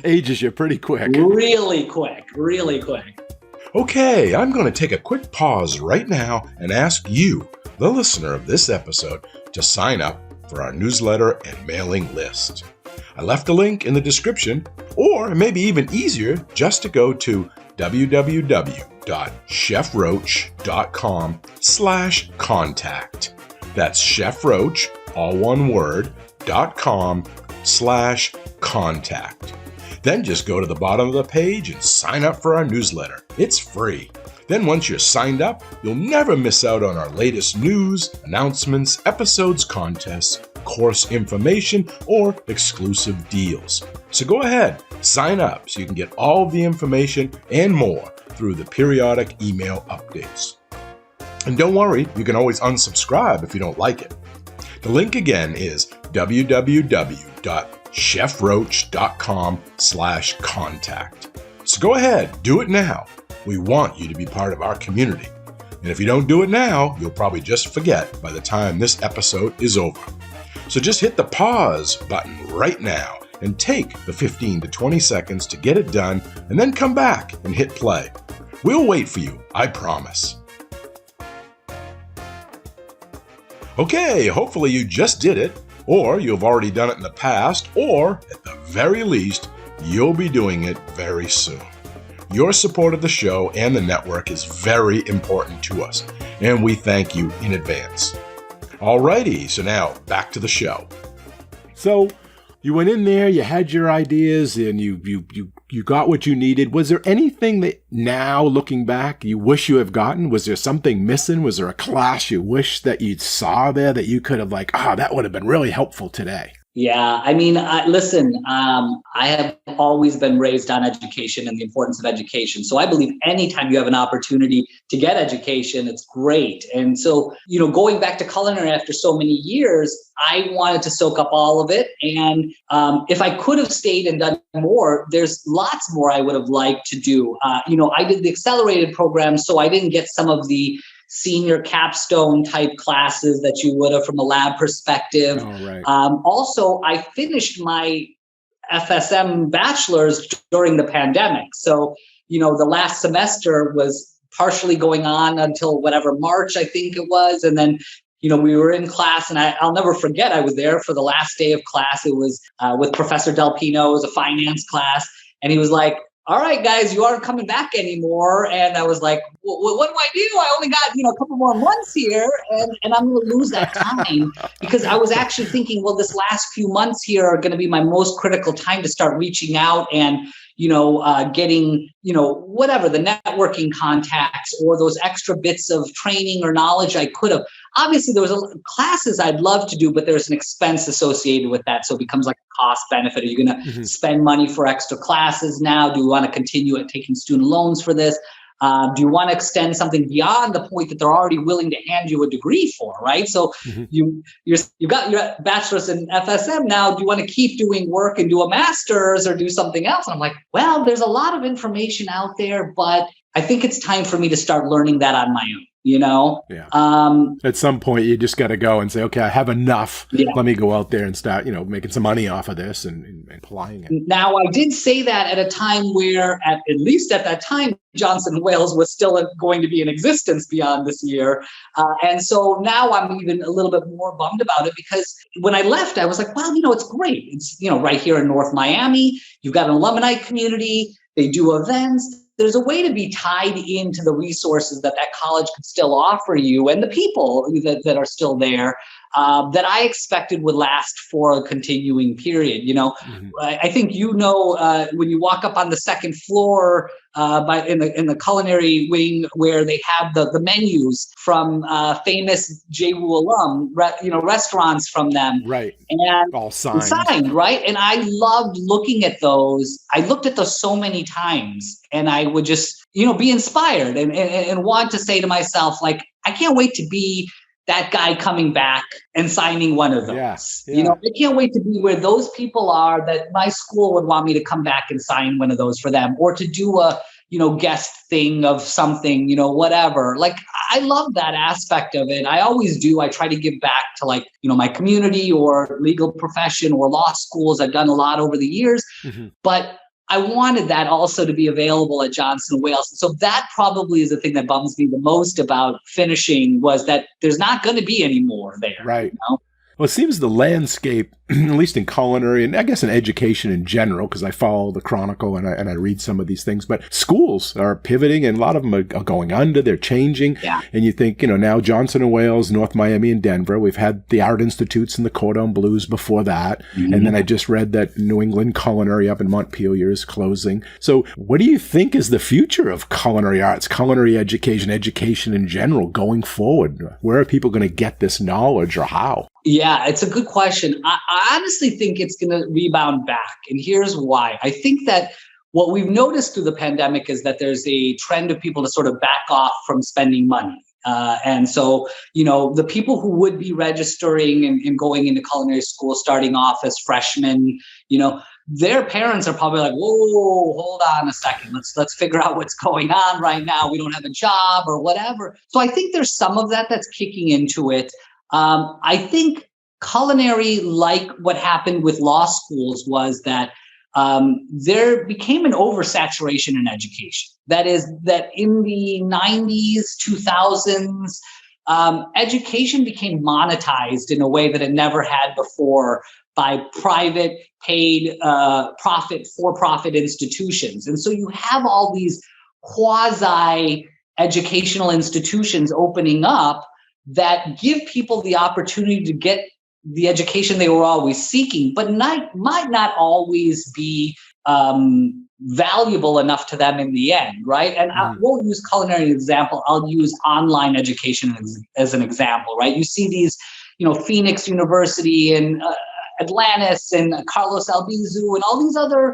S1: Ages you pretty quick.
S2: Really quick.
S1: Okay, I'm going to take a quick pause right now and ask you, the listener of this episode, to sign up for our newsletter and mailing list. I left a link in the description, or it may be even easier just to go to www.chefroche.com/contact. That's Chef Roche, all one word, .com/contact. Then just go to the bottom of the page and sign up for our newsletter. It's free. Then once you're signed up, you'll never miss out on our latest news, announcements, episodes, contests, course information, or exclusive deals. So go ahead, sign up so you can get all of the information and more through the periodic email updates. And don't worry, you can always unsubscribe if you don't like it. The link again is www.chefroche.com/contact. So go ahead, do it now. We want you to be part of our community. And if you don't do it now, you'll probably just forget by the time this episode is over. So just hit the pause button right now and take the 15 to 20 seconds to get it done and then come back and hit play. We'll wait for you, I promise. Okay, hopefully you just did it, or you've already done it in the past, or at the very least, you'll be doing it very soon. Your support of the show and the network is very important to us, and we thank you in advance. Alrighty, so now back to the show. So you went in there, you had your ideas, and you got what you needed. Was there anything that now, looking back, you wish you have gotten? Was there something missing? Was there a class you wish that you saw there that you could have that would have been really helpful today?
S2: Yeah, I mean, listen, I have always been raised on education and the importance of education. So I believe anytime you have an opportunity to get education, it's great. And so, going back to culinary after so many years, I wanted to soak up all of it. And if I could have stayed and done more, there's lots more I would have liked to do. I did the accelerated program, so I didn't get some of the senior capstone type classes that you would have from a lab perspective.
S1: Oh, right.
S2: Also, I finished my FSM bachelor's during the pandemic. So, the last semester was partially going on until March, I think it was. And then, we were in class, and I'll never forget, I was there for the last day of class. It was with Professor Del Pino. It was a finance class. And he was like, all right, guys, you aren't coming back anymore. And I was like, what do I do? I only got, a couple more months here, and I'm going to lose that time. Because I was actually thinking, well, this last few months here are going to be my most critical time to start reaching out and, getting, the networking contacts or those extra bits of training or knowledge I could have. Obviously, there was classes I'd love to do, but there's an expense associated with that. So it becomes like a cost benefit. Are you going to spend money for extra classes now? Do you want to continue at taking student loans for this? Do you want to extend something beyond the point that they're already willing to hand you a degree for, right? So you've got your bachelor's in FSM now. Do you want to keep doing work and do a master's or do something else? And I'm like, well, there's a lot of information out there, but I think it's time for me to start learning that on my own. Yeah.
S1: At some point, you just got to go and say, okay, I have enough. Yeah. Let me go out there and start, making some money off of this and applying it.
S2: Now, I did say that at a time where, at least at that time, Johnson & Wales was still going to be in existence beyond this year. And so now I'm even a little bit more bummed about it, because when I left, I was like, well, it's great. It's, right here in North Miami. You've got an alumni community. They do events. There's a way to be tied into the resources that college could still offer you and the people that are still there. that I expected would last for a continuing period. I think when you walk up on the second floor in the culinary wing where they have the menus from famous JWU alum, restaurants from them,
S1: right?
S2: And
S1: all signed,
S2: right? And I loved looking at those. I looked at those so many times, and I would just be inspired and want to say to myself, like, I can't wait to be that guy coming back and signing one of those.
S1: Yeah.
S2: I can't wait to be where those people are that my school would want me to come back and sign one of those for them, or to do a, guest thing of something, whatever. Like, I love that aspect of it. I always do. I try to give back to my community or legal profession or law schools. I've done a lot over the years, but I wanted that also to be available at Johnson & Wales. So that probably is the thing that bums me the most about finishing, was that there's not going to be any more there.
S1: Right. Well, it seems the landscape, at least in culinary and I guess in education in general, because I follow the Chronicle and I read some of these things, but schools are pivoting and a lot of them are going under, they're changing.
S2: Yeah.
S1: And you think, now Johnson & Wales, North Miami and Denver, we've had the Art Institutes and the Cordon Bleus before that. And then I just read that New England Culinary up in Montpelier is closing. So what do you think is the future of culinary arts, culinary education in general going forward? Where are people going to get this knowledge, or how?
S2: Yeah, it's a good question. I honestly think it's going to rebound back. And here's why. I think that what we've noticed through the pandemic is that there's a trend of people to sort of back off from spending money. And so, the people who would be registering and going into culinary school, starting off as freshmen, their parents are probably like, whoa, hold on a second. Let's figure out what's going on right now. We don't have a job or whatever. So I think there's some of that that's kicking into it. I think culinary, like what happened with law schools, was that there became an oversaturation in education. That is, that in the 90s, 2000s, education became monetized in a way that it never had before by private, paid, for-profit institutions. And so you have all these quasi-educational institutions opening up that give people the opportunity to get the education they were always seeking, but might not always be valuable enough to them in the end, right? And I won't use culinary as an example. I'll use online education as an example, right? You see these, Phoenix University and Atlantis and Carlos Albizu and all these other,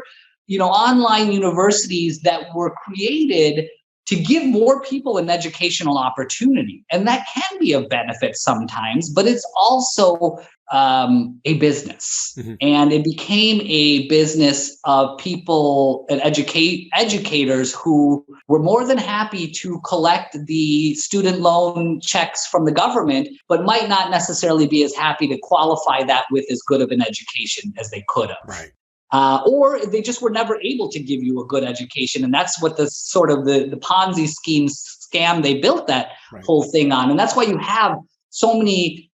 S2: online universities that were created to give more people an educational opportunity. And that can be of benefit sometimes, but it's also a business. And it became a business of people and educators who were more than happy to collect the student loan checks from the government, but might not necessarily be as happy to qualify that with as good of an education as they could have.
S1: Right.
S2: Or they just were never able to give you a good education. And that's what the sort of the Ponzi scam they built that whole thing on. And that's why you have so many,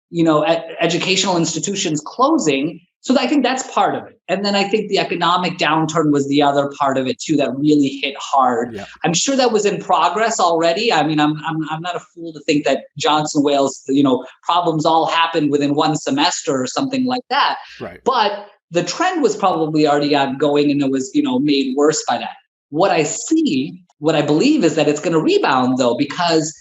S2: educational institutions closing. So I think that's part of it. And then I think the economic downturn was the other part of it too, that really hit hard. Yeah. I'm sure that was in progress already. I mean, I'm not a fool to think that Johnson & Wales, problems all happened within one semester or something like that.
S1: Right.
S2: But the trend was probably already ongoing, and it was, made worse by that. What I believe is that it's going to rebound though, because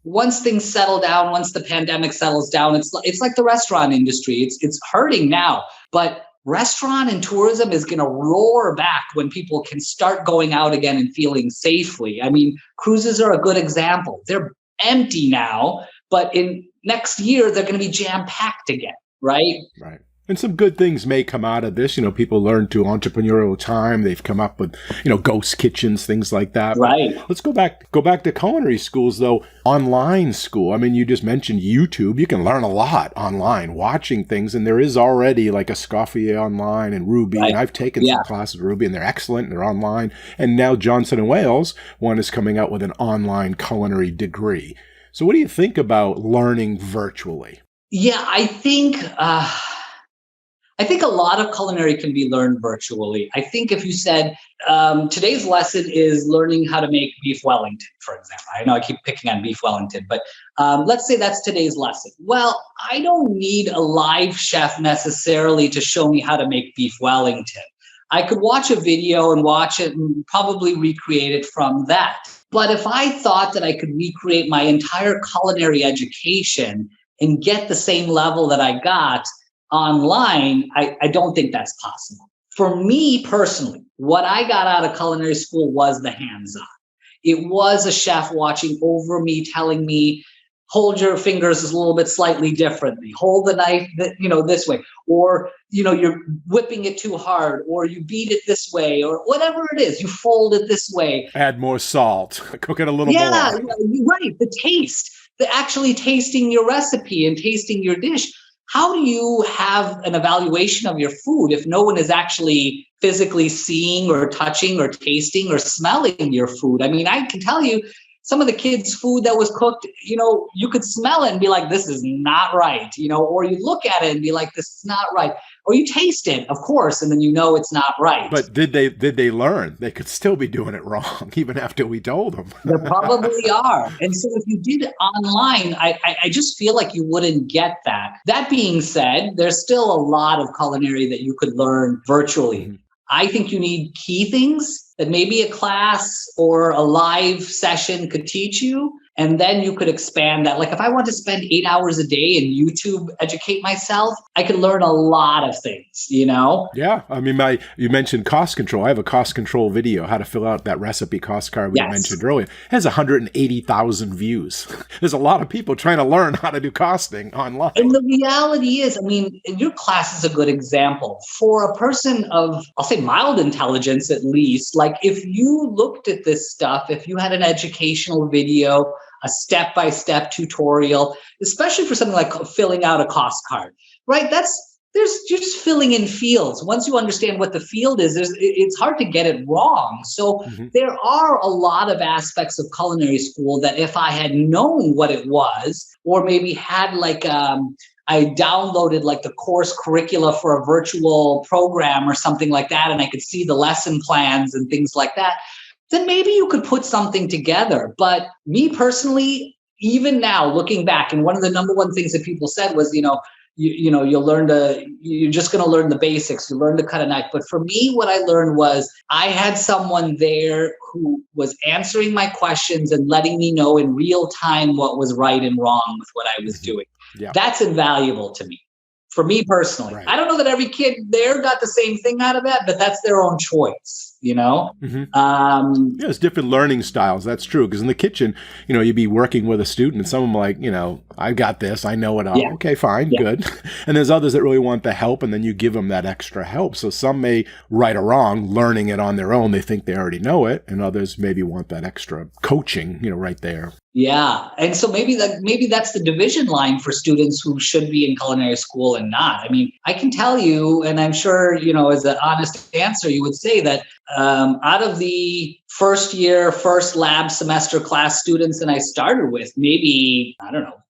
S2: once things settle down, once the pandemic settles down, it's like the restaurant industry. It's hurting now, but restaurant and tourism is going to roar back when people can start going out again and feeling safely. I mean, cruises are a good example. They're empty now, but in next year, they're going to be jam-packed again, right?
S1: Right. And some good things may come out of this. People learn to entrepreneurial time. They've come up with, ghost kitchens, things like that.
S2: Right.
S1: But let's go back to culinary schools, though. Online school. I mean, you just mentioned YouTube. You can learn a lot online, watching things. And there is already like Escoffier online and Ruby. Right. And I've taken some classes with Ruby, and they're excellent. They're online. And now Johnson & Wales, one is coming out with an online culinary degree. So what do you think about learning virtually?
S2: Yeah, I think... I think a lot of culinary can be learned virtually. I think if you said today's lesson is learning how to make beef Wellington, for example. I know I keep picking on beef Wellington, but let's say that's today's lesson. Well, I don't need a live chef necessarily to show me how to make beef Wellington. I could watch a video and watch it and probably recreate it from that. But if I thought that I could recreate my entire culinary education and get the same level that I got online, I don't think that's possible. For me personally, what I got out of culinary school was the hands-on. It was a chef watching over me, telling me, hold your fingers a little bit slightly differently, hold the knife this way, or you're whipping it too hard, or you beat it this way, or whatever it is, you fold it this way.
S1: Add more salt, cook it a little more.
S2: Yeah, right. The taste, the actually tasting your recipe and tasting your dish. How do you have an evaluation of your food if no one is actually physically seeing or touching or tasting or smelling your food? I mean, I can tell you some of the kids' food that was cooked, you could smell it and be like, this is not right, or you look at it and be like, this is not right. Or you taste it, of course, and then it's not right.
S1: But did they learn? They could still be doing it wrong, even after we told them.
S2: There probably are. And so if you did it online, I just feel like you wouldn't get that. That being said, there's still a lot of culinary that you could learn virtually. Mm-hmm. I think you need key things that maybe a class or a live session could teach you. And then you could expand that. Like if I want to spend 8 hours a day and YouTube educate myself, I could learn a lot of things,
S1: Yeah. I mean, you mentioned cost control. I have a cost control video, how to fill out that recipe cost card we mentioned earlier. It has 180,000 views. There's a lot of people trying to learn how to do costing online.
S2: And the reality is, your class is a good example. For a person of, I'll say mild intelligence at least, like if you looked at this stuff, if you had an educational video, a step-by-step tutorial, especially for something like filling out a cost card, right? You're just filling in fields. Once you understand what the field is, it's hard to get it wrong. So there are a lot of aspects of culinary school that if I had known what it was, or maybe had I downloaded the course curricula for a virtual program or something like that, and I could see the lesson plans and things like that, then maybe you could put something together. But me personally, even now looking back, and one of the number one things that people said was, you're just going to learn the basics. You learn to cut a knife. But for me, what I learned was I had someone there who was answering my questions and letting me know in real time what was right and wrong with what I was doing. Yeah. That's invaluable to me. For me personally, right. I don't know that every kid there got the same thing out of that, but that's their own choice,
S1: There's different learning styles. That's true. Because in the kitchen, you'd be working with a student and some of them like, I got this, I know it all. Yeah. Okay, fine, good. And there's others that really want the help, and then you give them that extra help. So some may, right or wrong, learning it on their own. They think they already know it, and others maybe want that extra coaching, right there.
S2: Yeah. And so maybe that's the division line for students who should be in culinary school and not. I mean, I can tell you, and I'm sure, as an honest answer, you would say that out of the first lab semester class students that I started with, maybe,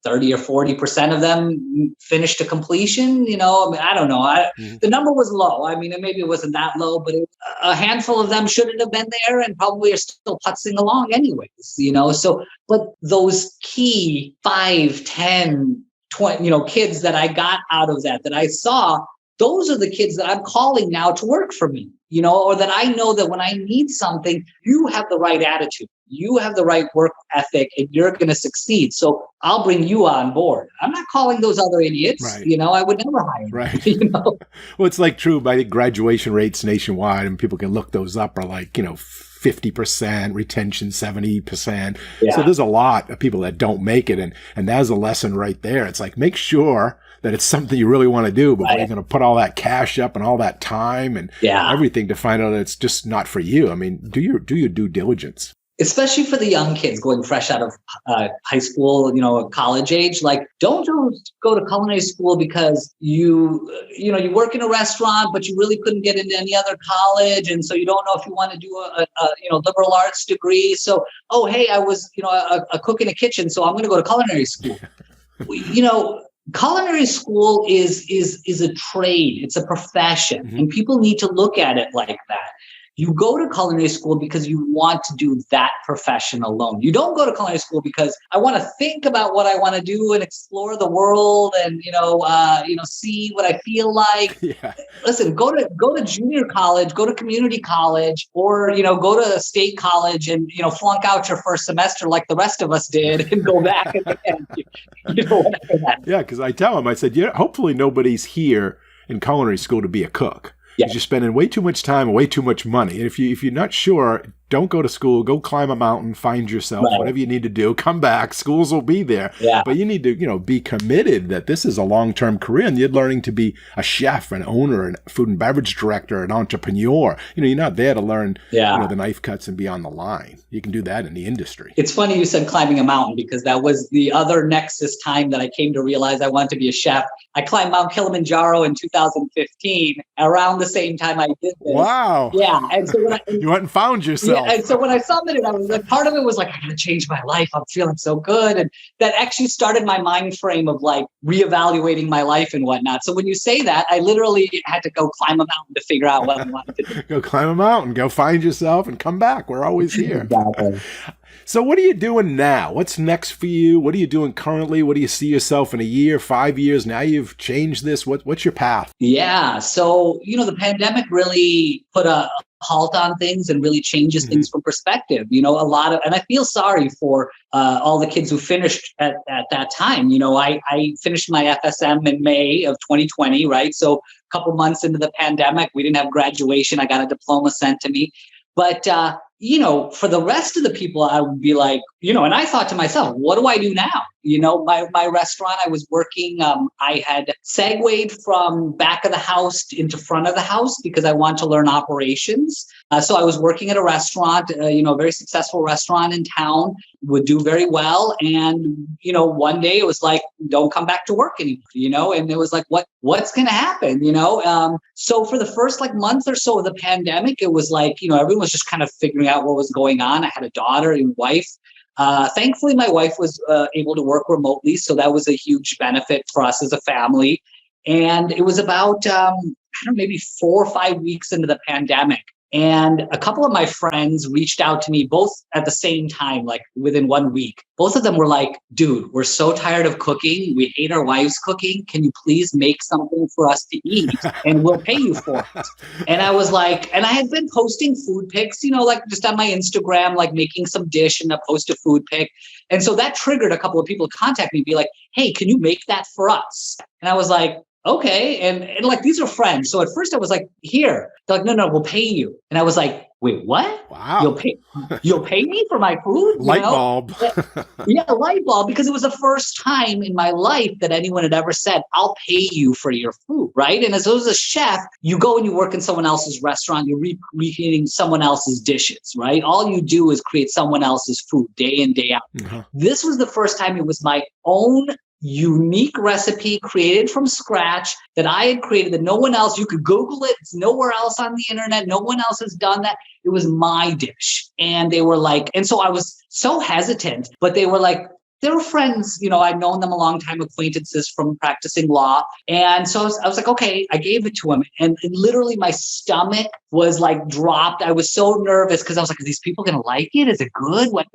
S2: 30 or 40% of them finished to completion. I don't know. The number was low. Maybe it wasn't that low, but a handful of them shouldn't have been there and probably are still putzing along anyways, So, but those key 5, 10, 20, kids that I got out of that I saw, those are the kids that I'm calling now to work for me, or that I know that when I need something, you have the right attitude, you have the right work ethic, and you're going to succeed. So I'll bring you on board. I'm not calling those other idiots. Right. I would never hire them.
S1: Right. Well, it's true. I think graduation rates nationwide, and people can look those up, are 50%, retention 70%. Yeah. So there's a lot of people that don't make it. And that's a lesson right there. It's make sure that it's something you really want to do before you're going to put all that cash up and all that time and everything to find out that it's just not for you. Do your due diligence.
S2: Especially for the young kids going fresh out of high school, college age, don't just go to culinary school because you work in a restaurant, but you really couldn't get into any other college. And so you don't know if you want to do a liberal arts degree. So, I was, a cook in a kitchen, so I'm going to go to culinary school. culinary school is a trade. It's a profession, and people need to look at it like that. You go to culinary school because you want to do that profession alone. You don't go to culinary school because I want to think about what I want to do and explore the world and see what I feel like.
S1: Yeah.
S2: Listen, go to junior college, go to community college, or go to state college and flunk out your first semester like the rest of us did, and go back again. Whatever that is.
S1: Yeah, because I tell them, I said, hopefully nobody's here in culinary school to be a cook.
S2: Yeah.
S1: You're spending way too much time, way too much money. And if you're not sure, don't go to school. Go climb a mountain, find yourself, whatever you need to do. Come back. Schools will be there.
S2: Yeah.
S1: But you need to, be committed that this is a long-term career, and you're learning to be a chef, an owner, a food and beverage director, an entrepreneur. You're not there to learn, the knife cuts and be on the line. You can do that in the industry.
S2: It's funny you said climbing a mountain, because that was the other nexus time that I came to realize I wanted to be a chef. I climbed Mount Kilimanjaro in 2015, around the same time I did this.
S1: Wow.
S2: Yeah. And so when
S1: you went and found yourself.
S2: Yeah, and so when I summited, I was like, part of it was like, I gotta change my life. I'm feeling so good. And that actually started my mind frame of like reevaluating my life and whatnot. So when you say that, I literally had to go climb a mountain to figure out what I wanted to do.
S1: Go climb a mountain, go find yourself, and come back. We're always here.
S2: Exactly.
S1: So what are you doing now? What's next for you? What are you doing currently? What do you see yourself in a year, 5 years? Now you've changed this. What's your path?
S2: Yeah. So, the pandemic really put a halt on things and really changes things from perspective. And I feel sorry for all the kids who finished at that time. I finished my FSM in May of 2020, right? So a couple months into the pandemic, we didn't have graduation. I got a diploma sent to me. But, for the rest of the people, I would be like, and I thought to myself, what do I do now? My restaurant, I was working, I had segued from back of the house into front of the house because I want to learn operations. So I was working at a restaurant, a very successful restaurant in town, would do very well. And, one day it was like, don't come back to work anymore, and it was like, what's going to happen? So for the first month or so of the pandemic, it was like, everyone was just kind of figuring out what was going on. I had a daughter and wife. Thankfully, my wife was able to work remotely. So that was a huge benefit for us as a family. And it was about, maybe 4 or 5 weeks into the pandemic. And a couple of my friends reached out to me both at the same time, like within 1 week. Both of them were like, dude, we're so tired of cooking. We hate our wives cooking. Can you please make something for us to eat? And we'll pay you for it. And I was like, and I had been posting food pics, just on my Instagram, like making some dish and I post a food pic. And so that triggered a couple of people to contact me and be like, hey, can you make that for us? And I was like, okay. And these are friends. So at first I was like, here. They're like, no, we'll pay you. And I was like, wait, what?
S1: Wow.
S2: You'll pay me for my food?
S1: Light bulb.
S2: Yeah, light bulb, because it was the first time in my life that anyone had ever said, I'll pay you for your food, right? And as a chef, you go and you work in someone else's restaurant, you're recreating someone else's dishes, right? All you do is create someone else's food day in, day out. Uh-huh. This was the first time it was my own unique recipe created from scratch that I had created, that no one else, you could Google it, it's nowhere else on the internet, no one else has done that. It was my dish. And they were like, and so I was so hesitant, but they were like, they were friends, I'd known them a long time, acquaintances from practicing law. And so I was like, okay, I gave it to him. And literally my stomach was like dropped. I was so nervous because I was like, are these people going to like it? Is it good? What,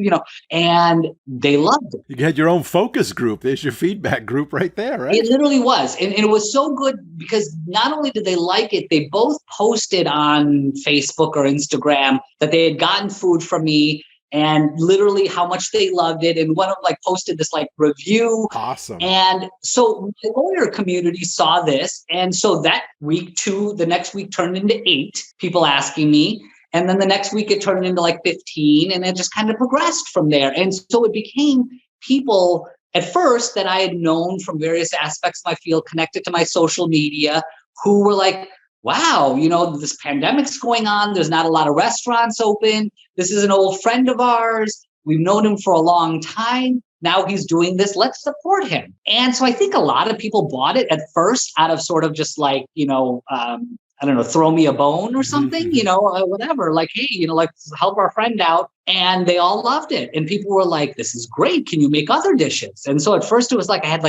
S2: and they loved it.
S1: You had your own focus group. There's your feedback group right there, right?
S2: It literally was. And it was so good because not only did they like it, they both posted on Facebook or Instagram that they had gotten food from me and literally how much they loved it. And one of them posted this review.
S1: Awesome.
S2: And so the lawyer community saw this. And so that week, the next week turned into 8 people asking me. And then the next week it turned into 15. And it just kind of progressed from there. And so it became people at first that I had known from various aspects of my field connected to my social media who were like, wow, this pandemic's going on. There's not a lot of restaurants open. This is an old friend of ours. We've known him for a long time. Now he's doing this. Let's support him. And so I think a lot of people bought it at first out of sort of just I don't know, throw me a bone or something, whatever. Hey, let's help our friend out. And they all loved it. And people were like, this is great. Can you make other dishes? And so at first it was I had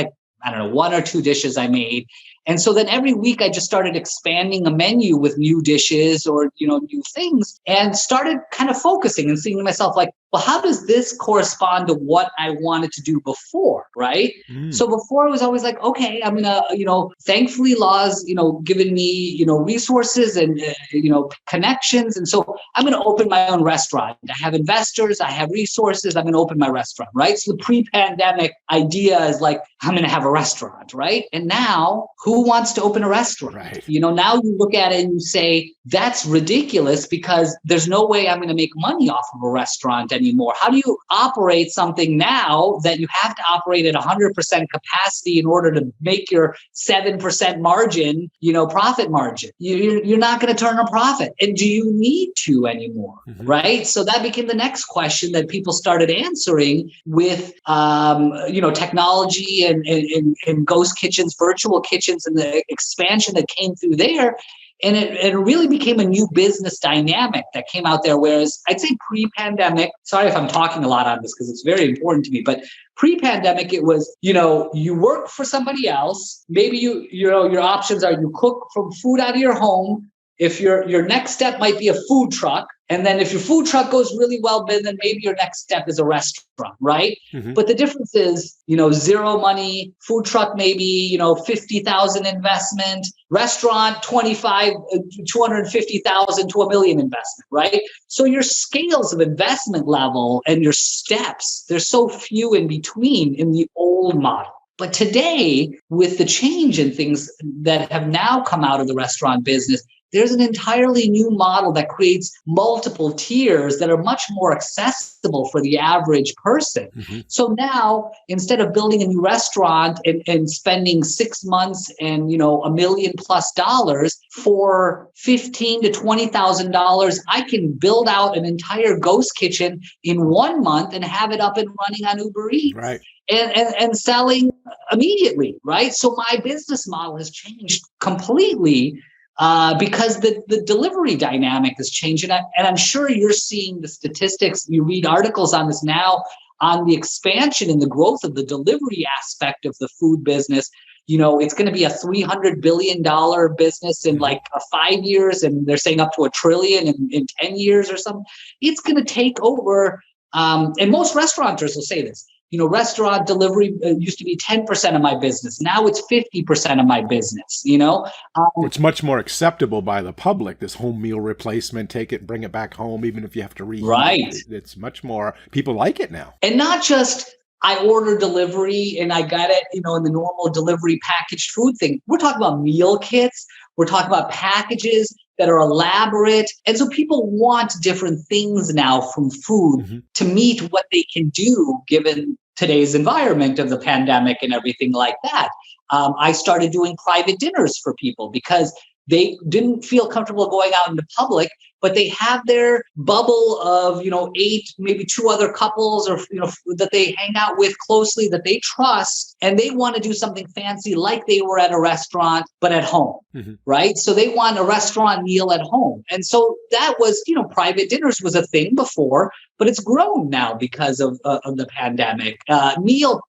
S2: I don't know, 1 or 2 dishes I made. And so then every week I just started expanding a menu with new dishes or, new things, and started kind of focusing and seeing to myself like, well, how does this correspond to what I wanted to do before? Right. So before it was always like, okay, I'm going to, thankfully law's, given me, resources and, connections. And so I'm going to open my own restaurant. I have investors, I have resources. I'm going to open my restaurant. Right. So the pre-pandemic idea is like, I'm going to have a restaurant. Right. And now who wants to open a restaurant?
S1: Right.
S2: Now you look at it and you say, that's ridiculous because there's no way I'm going to make money off of a restaurant anymore. How do you operate something now that you have to operate at 100% capacity in order to make your 7% margin, profit margin? You're not going to turn a profit. And do you need to anymore? Right? So that became the next question that people started answering with, technology and ghost kitchens, virtual kitchens, and the expansion that came through there. And it really became a new business dynamic that came out there. Whereas I'd say pre-pandemic, sorry if I'm talking a lot on this because it's very important to me, but pre-pandemic, it was, you work for somebody else. Maybe your options are you cook from food out of your home. If your next step might be a food truck. And then if your food truck goes really well, then maybe your next step is a restaurant, right? But the difference is, zero money, food truck, maybe, 50,000 investment, restaurant, 250,000 to $1 million investment, right? So your scales of investment level and your steps, there's so few in between in the old model. But today, with the change in things that have now come out of the restaurant business, there's an entirely new model that creates multiple tiers that are much more accessible for the average person. So now, instead of building a new restaurant and spending 6 months and, $1 million+ for $15,000 to $20,000, I can build out an entire ghost kitchen in 1 month and have it up and running on Uber Eats.
S1: Right.
S2: And selling immediately, right? So my business model has changed completely because the delivery dynamic has changed. And I'm sure you're seeing the statistics. You read articles on this now on the expansion and the growth of the delivery aspect of the food business. It's going to be a $300 billion business in like 5 years. And they're saying up to $1 trillion in 10 years or something. It's going to take over. And most restaurateurs will say this. Restaurant delivery used to be 10% of my business. Now it's 50% of my business,
S1: It's much more acceptable by the public, this home meal replacement, take it, bring it back home, even if you have to reheat
S2: right.
S1: it. It's much more, people like it now.
S2: And not just, I order delivery and I got it, in the normal delivery packaged food thing. We're talking about meal kits. We're talking about packages that are elaborate. And so people want different things now from food to meet what they can do given today's environment of the pandemic and everything like that. I started doing private dinners for people because they didn't feel comfortable going out into public, but they have their bubble of, 8, maybe 2 other couples or, that they hang out with closely that they trust. And they want to do something fancy like they were at a restaurant, but at home, right? So they want a restaurant meal at home. And so that was, private dinners was a thing before, but it's grown now because of the pandemic. Meal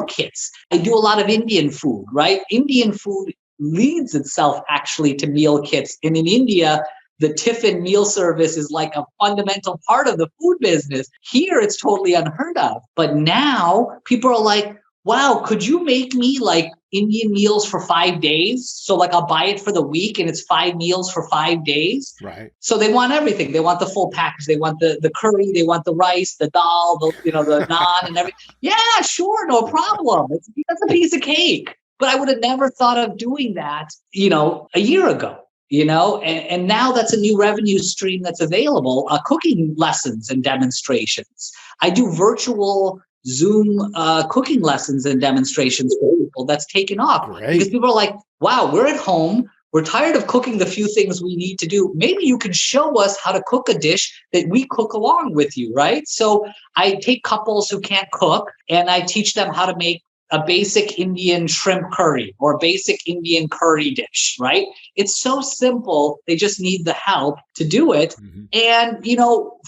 S2: kits. I do a lot of Indian food, right? Indian food leads itself actually to meal kits. And in India, the tiffin meal service is like a fundamental part of the food business. Here, it's totally unheard of. But now people are like, wow, could you make me like Indian meals for 5 days? So like I'll buy it for the week and it's 5 meals for 5 days.
S1: Right.
S2: So they want everything. They want the full package. They want the curry. They want the rice, the dal, the naan and everything. Yeah, sure. No problem. That's a piece of cake. But I would have never thought of doing that, a year ago, and now that's a new revenue stream that's available, cooking lessons and demonstrations. I do virtual Zoom cooking lessons and demonstrations for people. That's taken off.
S1: Great.
S2: Because people are like, wow, we're at home. We're tired of cooking the few things we need to do. Maybe you can show us how to cook a dish that we cook along with you, right? So I take couples who can't cook and I teach them how to make a basic Indian shrimp curry or basic Indian curry dish, right? It's so simple. They just need the help to do it. And,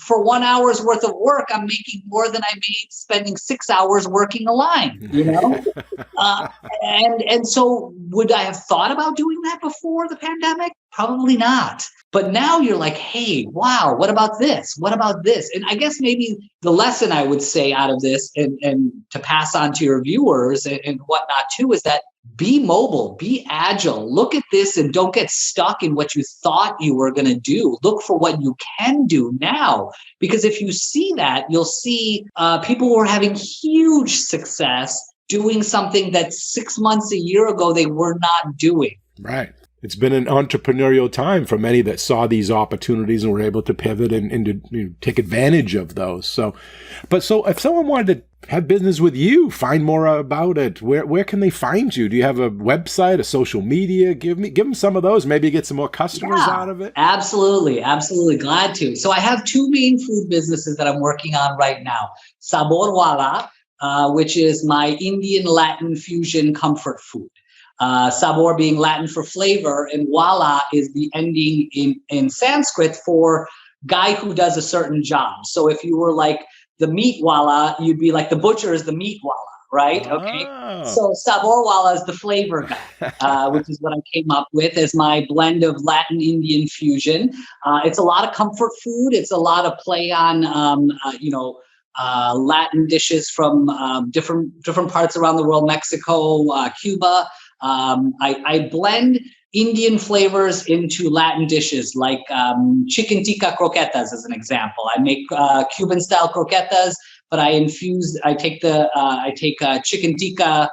S2: for 1 hour's worth of work, I'm making more than I made spending 6 hours working a line, and so would I have thought about doing that before the pandemic? Probably not. But now you're like, hey, wow, what about this? What about this? And I guess maybe the lesson I would say out of this and to pass on to your viewers and whatnot too is that be mobile, be agile, look at this and don't get stuck in what you thought you were going to do. Look for what you can do now. Because if you see that, you'll see people who are having huge success doing something that 6 months, a year ago, they were not doing.
S1: Right. It's been an entrepreneurial time for many that saw these opportunities and were able to pivot and to take advantage of those. So if someone wanted to have business with you, find more about it, where can they find you? Do you have a website, a social media? Give them some of those. Maybe get some more customers out of it.
S2: Absolutely. Absolutely. Glad to. So I have two main food businesses that I'm working on right now. Saborwala, which is my Indian Latin fusion comfort food. Sabor being Latin for flavor, and wala is the ending in Sanskrit for guy who does a certain job. So if you were like the meat wala, you'd be like the butcher is the meat wala, right? Okay. So Saborwala is the flavor guy, which is what I came up with as my blend of Latin Indian fusion. It's a lot of comfort food. It's a lot of play on, Latin dishes from different parts around the world, Mexico, Cuba. I blend Indian flavors into Latin dishes like chicken tikka croquetas as an example. I make Cuban style croquetas, but I take chicken tikka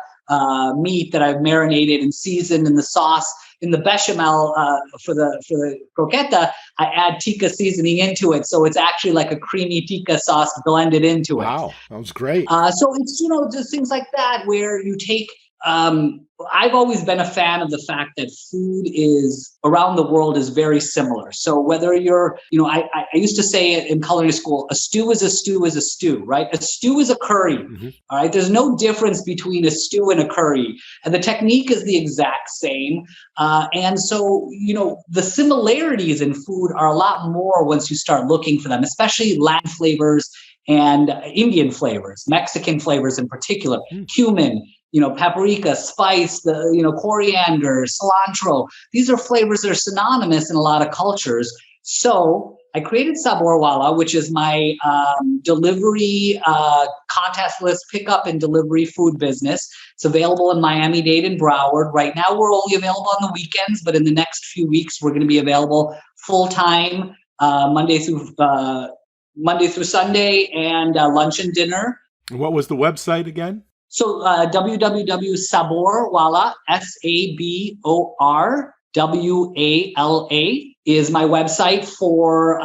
S2: meat that I've marinated and seasoned in the sauce. In the bechamel for the croqueta, I add tikka seasoning into it, so it's actually like a creamy tikka sauce blended into it.
S1: Wow, that was great.
S2: So it's just things like that where you take. I've always been a fan of the fact that food is around the world is very similar. So whether you're, I used to say it in culinary school, a stew is a stew is a stew, right? A stew is a curry. All right. There's no difference between a stew and a curry. And the technique is the exact same. And so, the similarities in food are a lot more once you start looking for them, especially Latin flavors and Indian flavors, Mexican flavors in particular, cumin, paprika, spice, coriander, cilantro. These are flavors that are synonymous in a lot of cultures. So I created Saborwala, which is my delivery, contactless pickup and delivery food business. It's available in Miami-Dade and Broward. Right now, we're only available on the weekends, but in the next few weeks, we're going to be available full-time Monday through Sunday and lunch and dinner.
S1: What was the website again?
S2: So www.saborwala, SABORWALA is my website for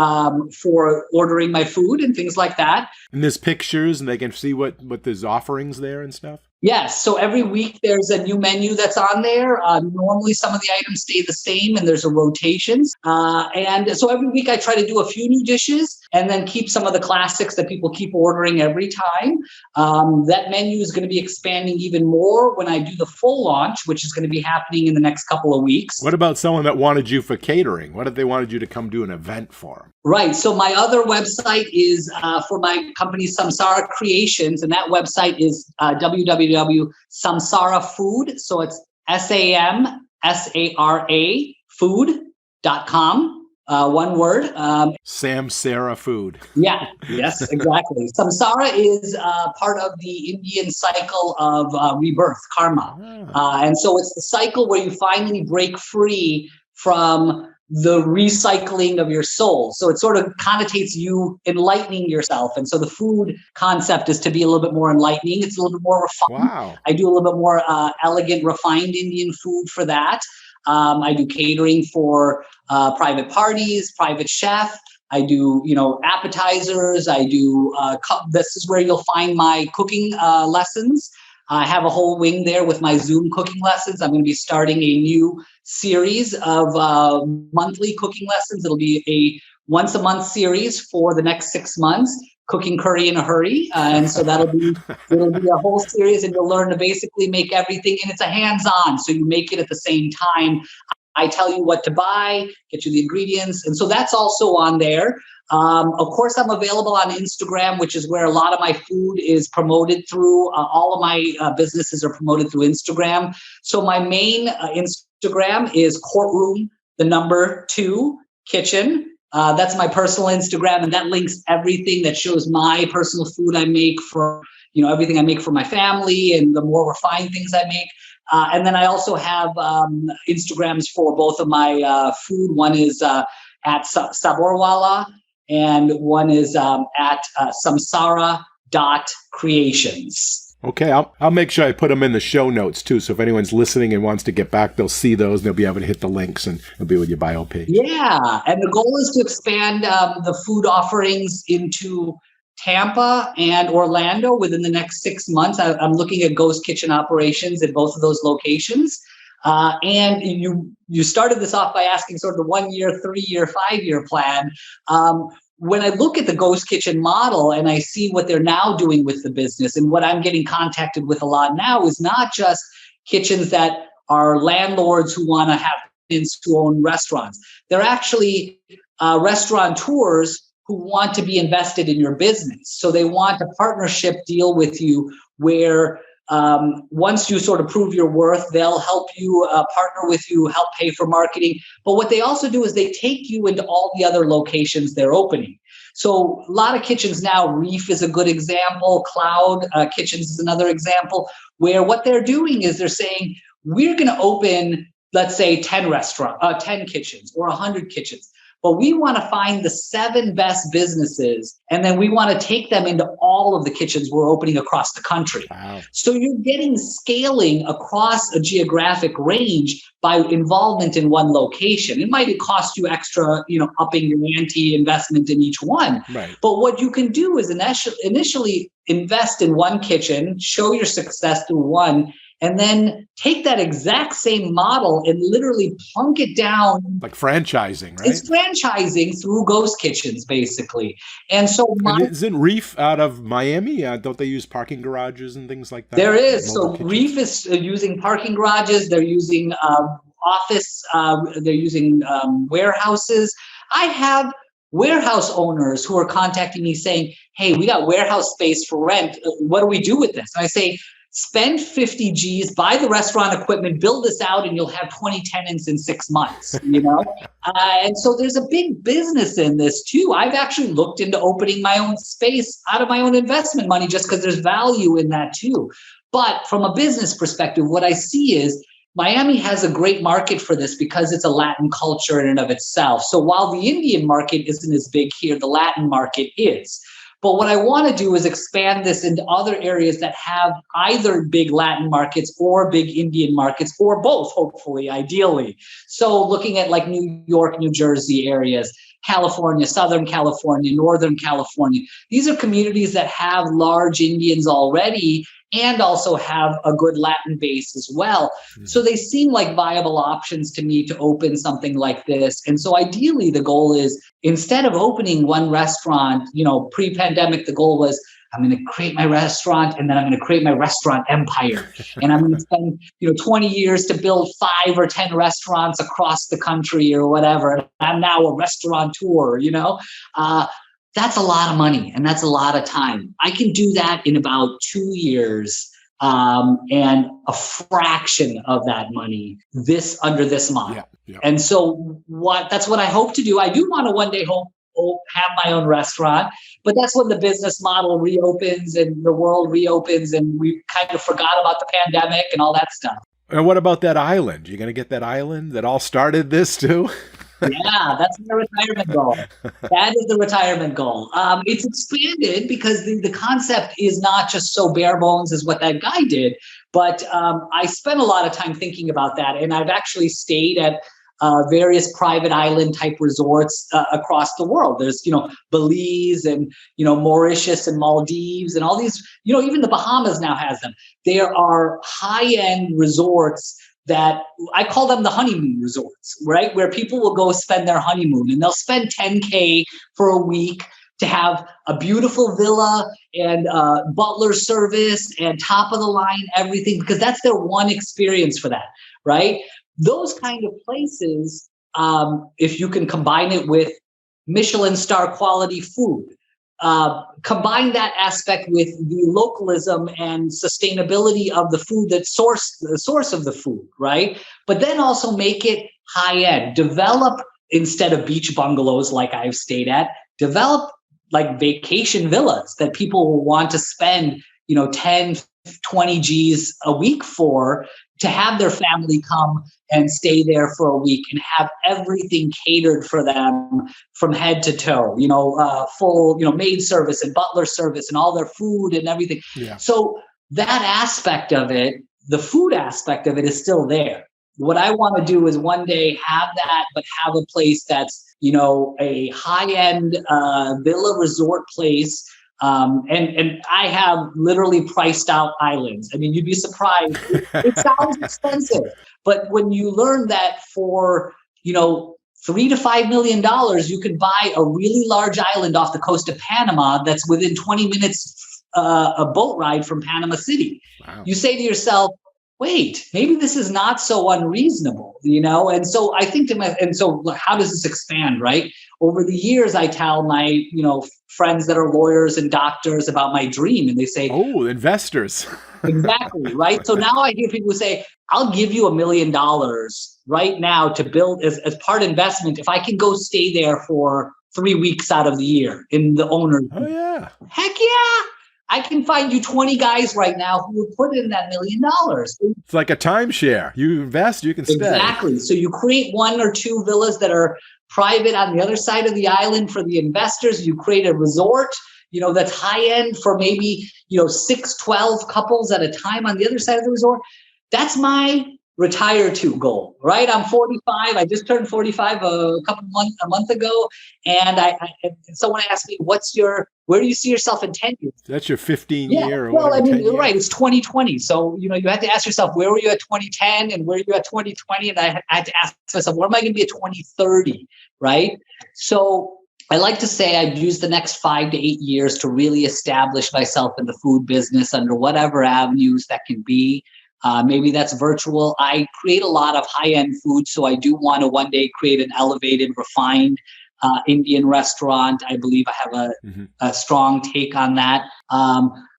S2: ordering my food and things like that.
S1: And there's pictures and they can see what there's offerings there and stuff?
S2: Yes. So every week there's a new menu that's on there. Normally some of the items stay the same and there's a rotations. And so every week I try to do a few new dishes and then keep some of the classics that people keep ordering every time. That menu is going to be expanding even more when I do the full launch, which is going to be happening in the next couple of weeks.
S1: What about someone that wanted you for catering? What if they wanted you to come do an event for them?
S2: Right. So my other website is for my company, Samsara Creations, and that website is www.samsarafood. So it's SAMSARA food.com. One word.
S1: Samsara Food.
S2: Yeah. Yes, exactly. Samsara is part of the Indian cycle of rebirth, karma. And so it's the cycle where you finally break free from the recycling of your soul. So it sort of connotates you enlightening yourself. And so the food concept is to be a little bit more enlightening. It's a little bit more refined.
S1: Wow.
S2: I do a little bit more elegant, refined Indian food for that. I do catering for private parties, private chef. I do, appetizers. I do, this is where you'll find my cooking lessons. I have a whole wing there with my Zoom cooking lessons. I'm going to be starting a new series of monthly cooking lessons. It'll be a once a month series for the next 6 months cooking curry in a hurry. And so it'll be a whole series, and you'll learn to basically make everything. And it's a hands-on. So you make it at the same time. I tell you what to buy, get you the ingredients. And so that's also on there. Of course, I'm available on Instagram, which is where a lot of my food is promoted through. All of my businesses are promoted through Instagram. So my main Instagram is courtroom, the number 2 kitchen. That's my personal Instagram, and that links everything that shows my personal food I make for, everything I make for my family and the more refined things I make. And then I also have Instagrams for both of my food. One is at Saborwala, and one is at Samsara Creations.
S1: Okay, I'll make sure I put them in the show notes too. So if anyone's listening and wants to get back, they'll see those and they'll be able to hit the links and it'll be with your bio page.
S2: Yeah, and the goal is to expand the food offerings into Tampa and Orlando within the next 6 months. I'm looking at ghost kitchen operations at both of those locations. And you started this off by asking sort of the 1 year, 3 year, 5 year plan. When I look at the ghost kitchen model and I see what they're now doing with the business, and what I'm getting contacted with a lot now is not just kitchens that are landlords who want to have tenants who own restaurants. They're actually restaurateurs who want to be invested in your business. So they want a partnership deal with you where once you sort of prove your worth, they'll help you partner with you, help pay for marketing. But what they also do is they take you into all the other locations they're opening. So a lot of kitchens now, Reef is a good example, Cloud Kitchens is another example, where what they're doing is they're saying, we're going to open, let's say 10 kitchens or 100 kitchens. But we want to find the 7 best businesses, and then we want to take them into all of the kitchens we're opening across the country. Wow. So you're getting scaling across a geographic range by involvement in one location. It might cost you extra, upping your ante investment in each one. Right. But what you can do is initially invest in one kitchen, show your success through one, and then take that exact same model and literally plunk it down.
S1: Like franchising, right?
S2: It's franchising through ghost kitchens, basically. And so
S1: isn't Reef out of Miami? Don't they use parking garages and things like that?
S2: There is. So Reef is using parking garages. They're using office. They're using warehouses. I have warehouse owners who are contacting me saying, hey, we got warehouse space for rent. What do we do with this? And I say, spend 50 G's, buy the restaurant equipment, build this out, and you'll have 20 tenants in 6 months, And so there's a big business in this too. I've actually looked into opening my own space out of my own investment money just because there's value in that too. But from a business perspective, what I see is Miami has a great market for this because it's a Latin culture in and of itself. So while the Indian market isn't as big here, the Latin market is. But what I want to do is expand this into other areas that have either big Latin markets or big Indian markets, or both, hopefully, ideally. So looking at like New York, New Jersey areas, California, Southern California, Northern California. These are communities that have large Indians already and also have a good Latin base as well. Mm-hmm. So they seem like viable options to me to open something like this. And so ideally, the goal is, instead of opening one restaurant, pre-pandemic, the goal was, I'm going to create my restaurant, and then I'm going to create my restaurant empire. And I'm going to spend, 20 years to build 5 or 10 restaurants across the country or whatever. I'm now a restaurateur, that's a lot of money and that's a lot of time. I can do that in about 2 years and a fraction of that money under this model. Yeah, yeah. And so that's what I hope to do. I do want to one day have my own restaurant, but that's when the business model reopens and the world reopens and we kind of forgot about the pandemic and all that stuff.
S1: And what about that island? You're going to get that island that all started this too?
S2: Yeah, that's my retirement goal. That is the retirement goal. It's expanded because the concept is not just so bare bones as what that guy did, but I spent a lot of time thinking about that. And I've actually stayed at various private island type resorts across the world. There's, Belize and, Mauritius and Maldives and all these, even the Bahamas now has them. There are high-end resorts that I call them the honeymoon resorts, right? Where people will go spend their honeymoon and they'll spend $10K for a week. to have a beautiful villa and butler service and top of the line everything, because that's their one experience for that, right? Those kind of places, if you can combine it with Michelin star quality food, combine that aspect with the localism and sustainability of the food, the source of the food, right? But then also make it high end. Develop, instead of beach bungalows like I've stayed at, develop like vacation villas that people will want to spend, 10, 20 G's a week for, to have their family come and stay there for a week and have everything catered for them from head to toe, full, maid service and butler service and all their food and everything.
S1: Yeah.
S2: So that aspect of it, the food aspect of it, is still there. What I want to do is one day have that, but have a place that's, a high-end villa resort place. And I have literally priced out islands. I mean, you'd be surprised. It sounds expensive, but when you learn that for, $3 to $5 million, you can buy a really large island off the coast of Panama that's within 20 minutes a boat ride from Panama City.
S1: Wow.
S2: You say to yourself, wait, maybe this is not so unreasonable, And so I think so how does this expand, right? Over the years, I tell my, friends that are lawyers and doctors about my dream, and they say,
S1: oh, investors.
S2: Exactly, right? So now I hear people say, I'll give you $1 million right now to build as part investment if I can go stay there for 3 weeks out of the year in the owner.
S1: Oh, yeah.
S2: Heck yeah. I can find you 20 guys right now who would put in that $1 million.
S1: It's like a timeshare. You invest, you can stay.
S2: Exactly. So you create 1 or 2 villas that are private on the other side of the island for the investors. You create a resort, that's high end for maybe, 6, 12 couples at a time on the other side of the resort. That's my retire to goal, right? I'm 45. I just turned 45 a month ago. And someone asked me, where do you see yourself in 10 years?
S1: That's your 15
S2: yeah.
S1: year or
S2: well,
S1: whatever.
S2: I mean, you're right. It's 2020. So, you have to ask yourself, where were you at 2010 and where are you at 2020? And I had to ask myself, where am I going to be at 2030? Right. So I like to say I'd use the next 5 to 8 years to really establish myself in the food business under whatever avenues that can be. Maybe that's virtual. I create a lot of high-end food, so I do want to one day create an elevated, refined Indian restaurant. I believe I have a strong take on that.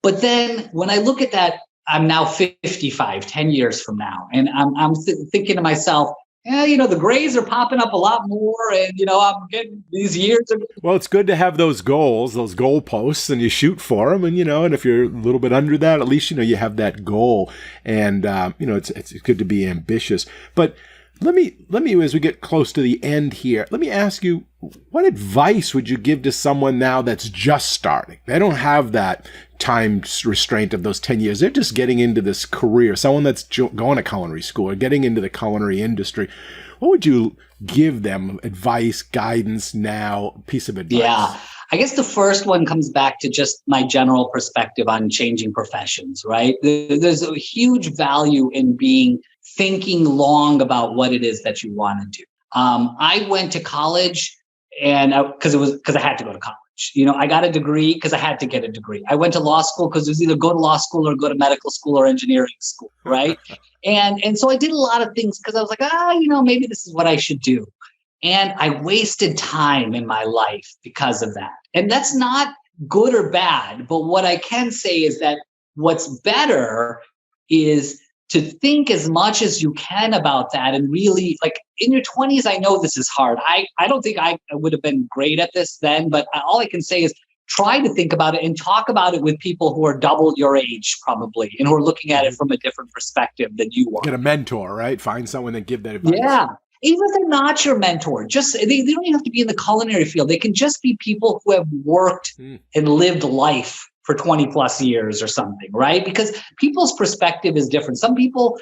S2: But then when I look at that, I'm now 55, 10 years from now, and I'm thinking to myself, the grays are popping up a lot more, and I'm getting these years.
S1: Well, it's good to have those goals, those goalposts, and you shoot for them. And and if you're a little bit under that, at least you have that goal. And it's good to be ambitious. But let me, as we get close to the end here, let me ask you, what advice would you give to someone now that's just starting? They don't have that time restraint of those 10 years. They're just getting into this career. Someone that's going to culinary school or getting into the culinary industry. What would you give them? Advice, guidance now, piece of advice?
S2: Yeah. I guess the first one comes back to just my general perspective on changing professions, right? There's a huge value in thinking long about what it is that you want to do. I went to college and because I had to go to college. I got a degree because I had to get a degree. I went to law school because it was either go to law school or go to medical school or engineering school, right? and so I did a lot of things because I was like, maybe this is what I should do. And I wasted time in my life because of that. And that's not good or bad. But what I can say is that what's better is to think as much as you can about that, and really, like, in your 20s, I know this is hard. I don't think I would have been great at this then, but all I can say is try to think about it and talk about it with people who are double your age probably, and who are looking at it from a different perspective than you are.
S1: Get a mentor, right? Find someone that give that advice.
S2: Yeah. Even if they're not your mentor, just they don't even have to be in the culinary field. They can just be people who have worked and lived life for 20 plus years or something, right? Because people's perspective is different. Some people,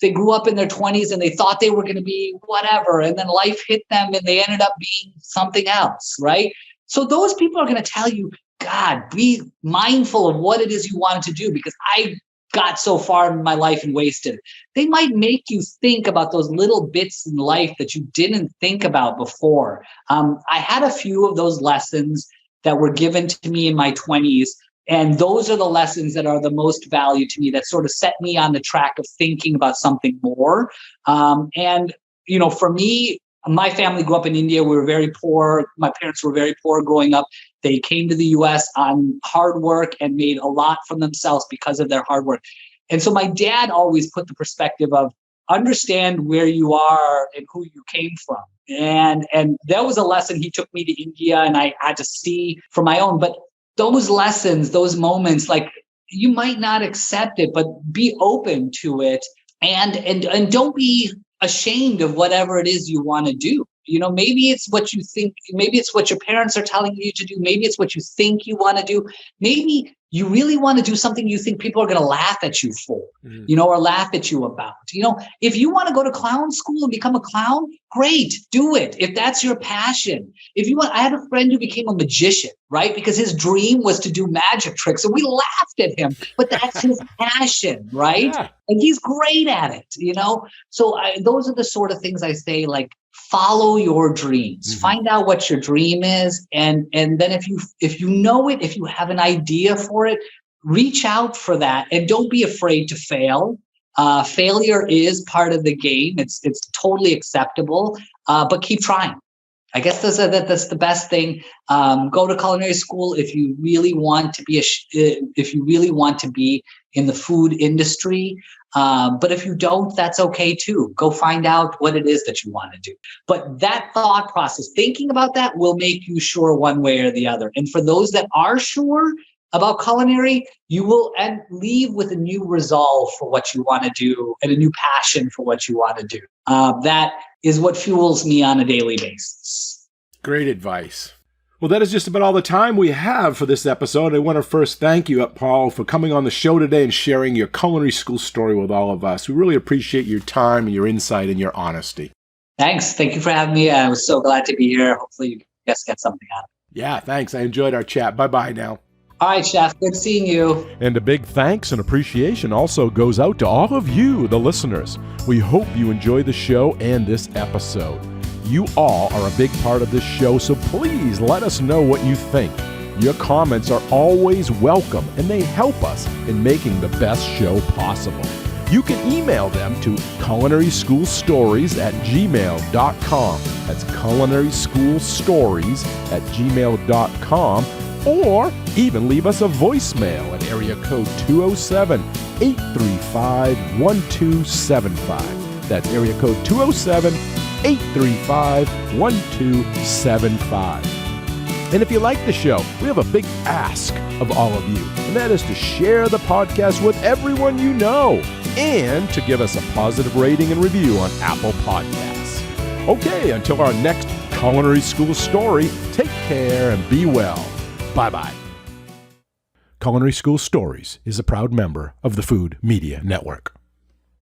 S2: they grew up in their 20s and they thought they were going to be whatever, and then life hit them and they ended up being something else, right? So those people are going to tell you, God, be mindful of what it is you wanted to do, because I got so far in my life and wasted. They might make you think about those little bits in life that you didn't think about before. I had a few of those lessons, that were given to me in my 20s. And those are the lessons that are the most valued to me, that sort of set me on the track of thinking about something more. And, for me, my family grew up in India. We were very poor. My parents were very poor growing up. They came to the US on hard work and made a lot for themselves because of their hard work. And so my dad always put the perspective of understand where you are and who you came from. And that was a lesson. He took me to India and I had to see for my own. But those lessons, those moments, like, you might not accept it, but be open to it and don't be ashamed of whatever it is you want to do. Maybe it's what you think, maybe it's what your parents are telling you to do. Maybe it's what you think you want to do. Maybe you really want to do something you think people are going to laugh at you for, or laugh at you about. If you want to go to clown school and become a clown, great, do it. If that's your passion. I had a friend who became a magician, right? Because his dream was to do magic tricks and we laughed at him, but that's his passion, right? Yeah. And he's great at it, So those are the sort of things I say, like, follow your dreams, find out what your dream is. And then if you know it, if you have an idea for it, reach out for that and don't be afraid to fail. Failure is part of the game. It's totally acceptable, but keep trying. I guess that's the best thing. Go to culinary school if you really want to be in the food industry. But if you don't, that's okay too. Go find out what it is that you want to do. But that thought process, thinking about that, will make you sure one way or the other. And for those that are sure about culinary, you will leave with a new resolve for what you want to do and a new passion for what you want to do. That is what fuels me on a daily basis.
S1: Great advice. Well, that is just about all the time we have for this episode. I want to first thank you, Utpal, for coming on the show today and sharing your culinary school story with all of us. We really appreciate your time and your insight and your honesty.
S2: Thanks. Thank you for having me. I was so glad to be here. Hopefully you guys get something out of it.
S1: Yeah, thanks. I enjoyed our chat. Bye-bye now.
S2: All right, Chef. Good seeing you.
S1: And a big thanks and appreciation also goes out to all of you, the listeners. We hope you enjoy the show and this episode. You all are a big part of this show, so please let us know what you think. Your comments are always welcome, and they help us in making the best show possible. You can email them to culinaryschoolstories@gmail.com. That's culinaryschoolstories@gmail.com. Or even leave us a voicemail at area code 207-835-1275. That's area code 207-835-1275. And if you like the show, we have a big ask of all of you, and that is to share the podcast with everyone you know and to give us a positive rating and review on Apple Podcasts. Okay, until our next Culinary School story, take care and be well. Bye-bye. Culinary School Stories is a proud member of the Food Media Network.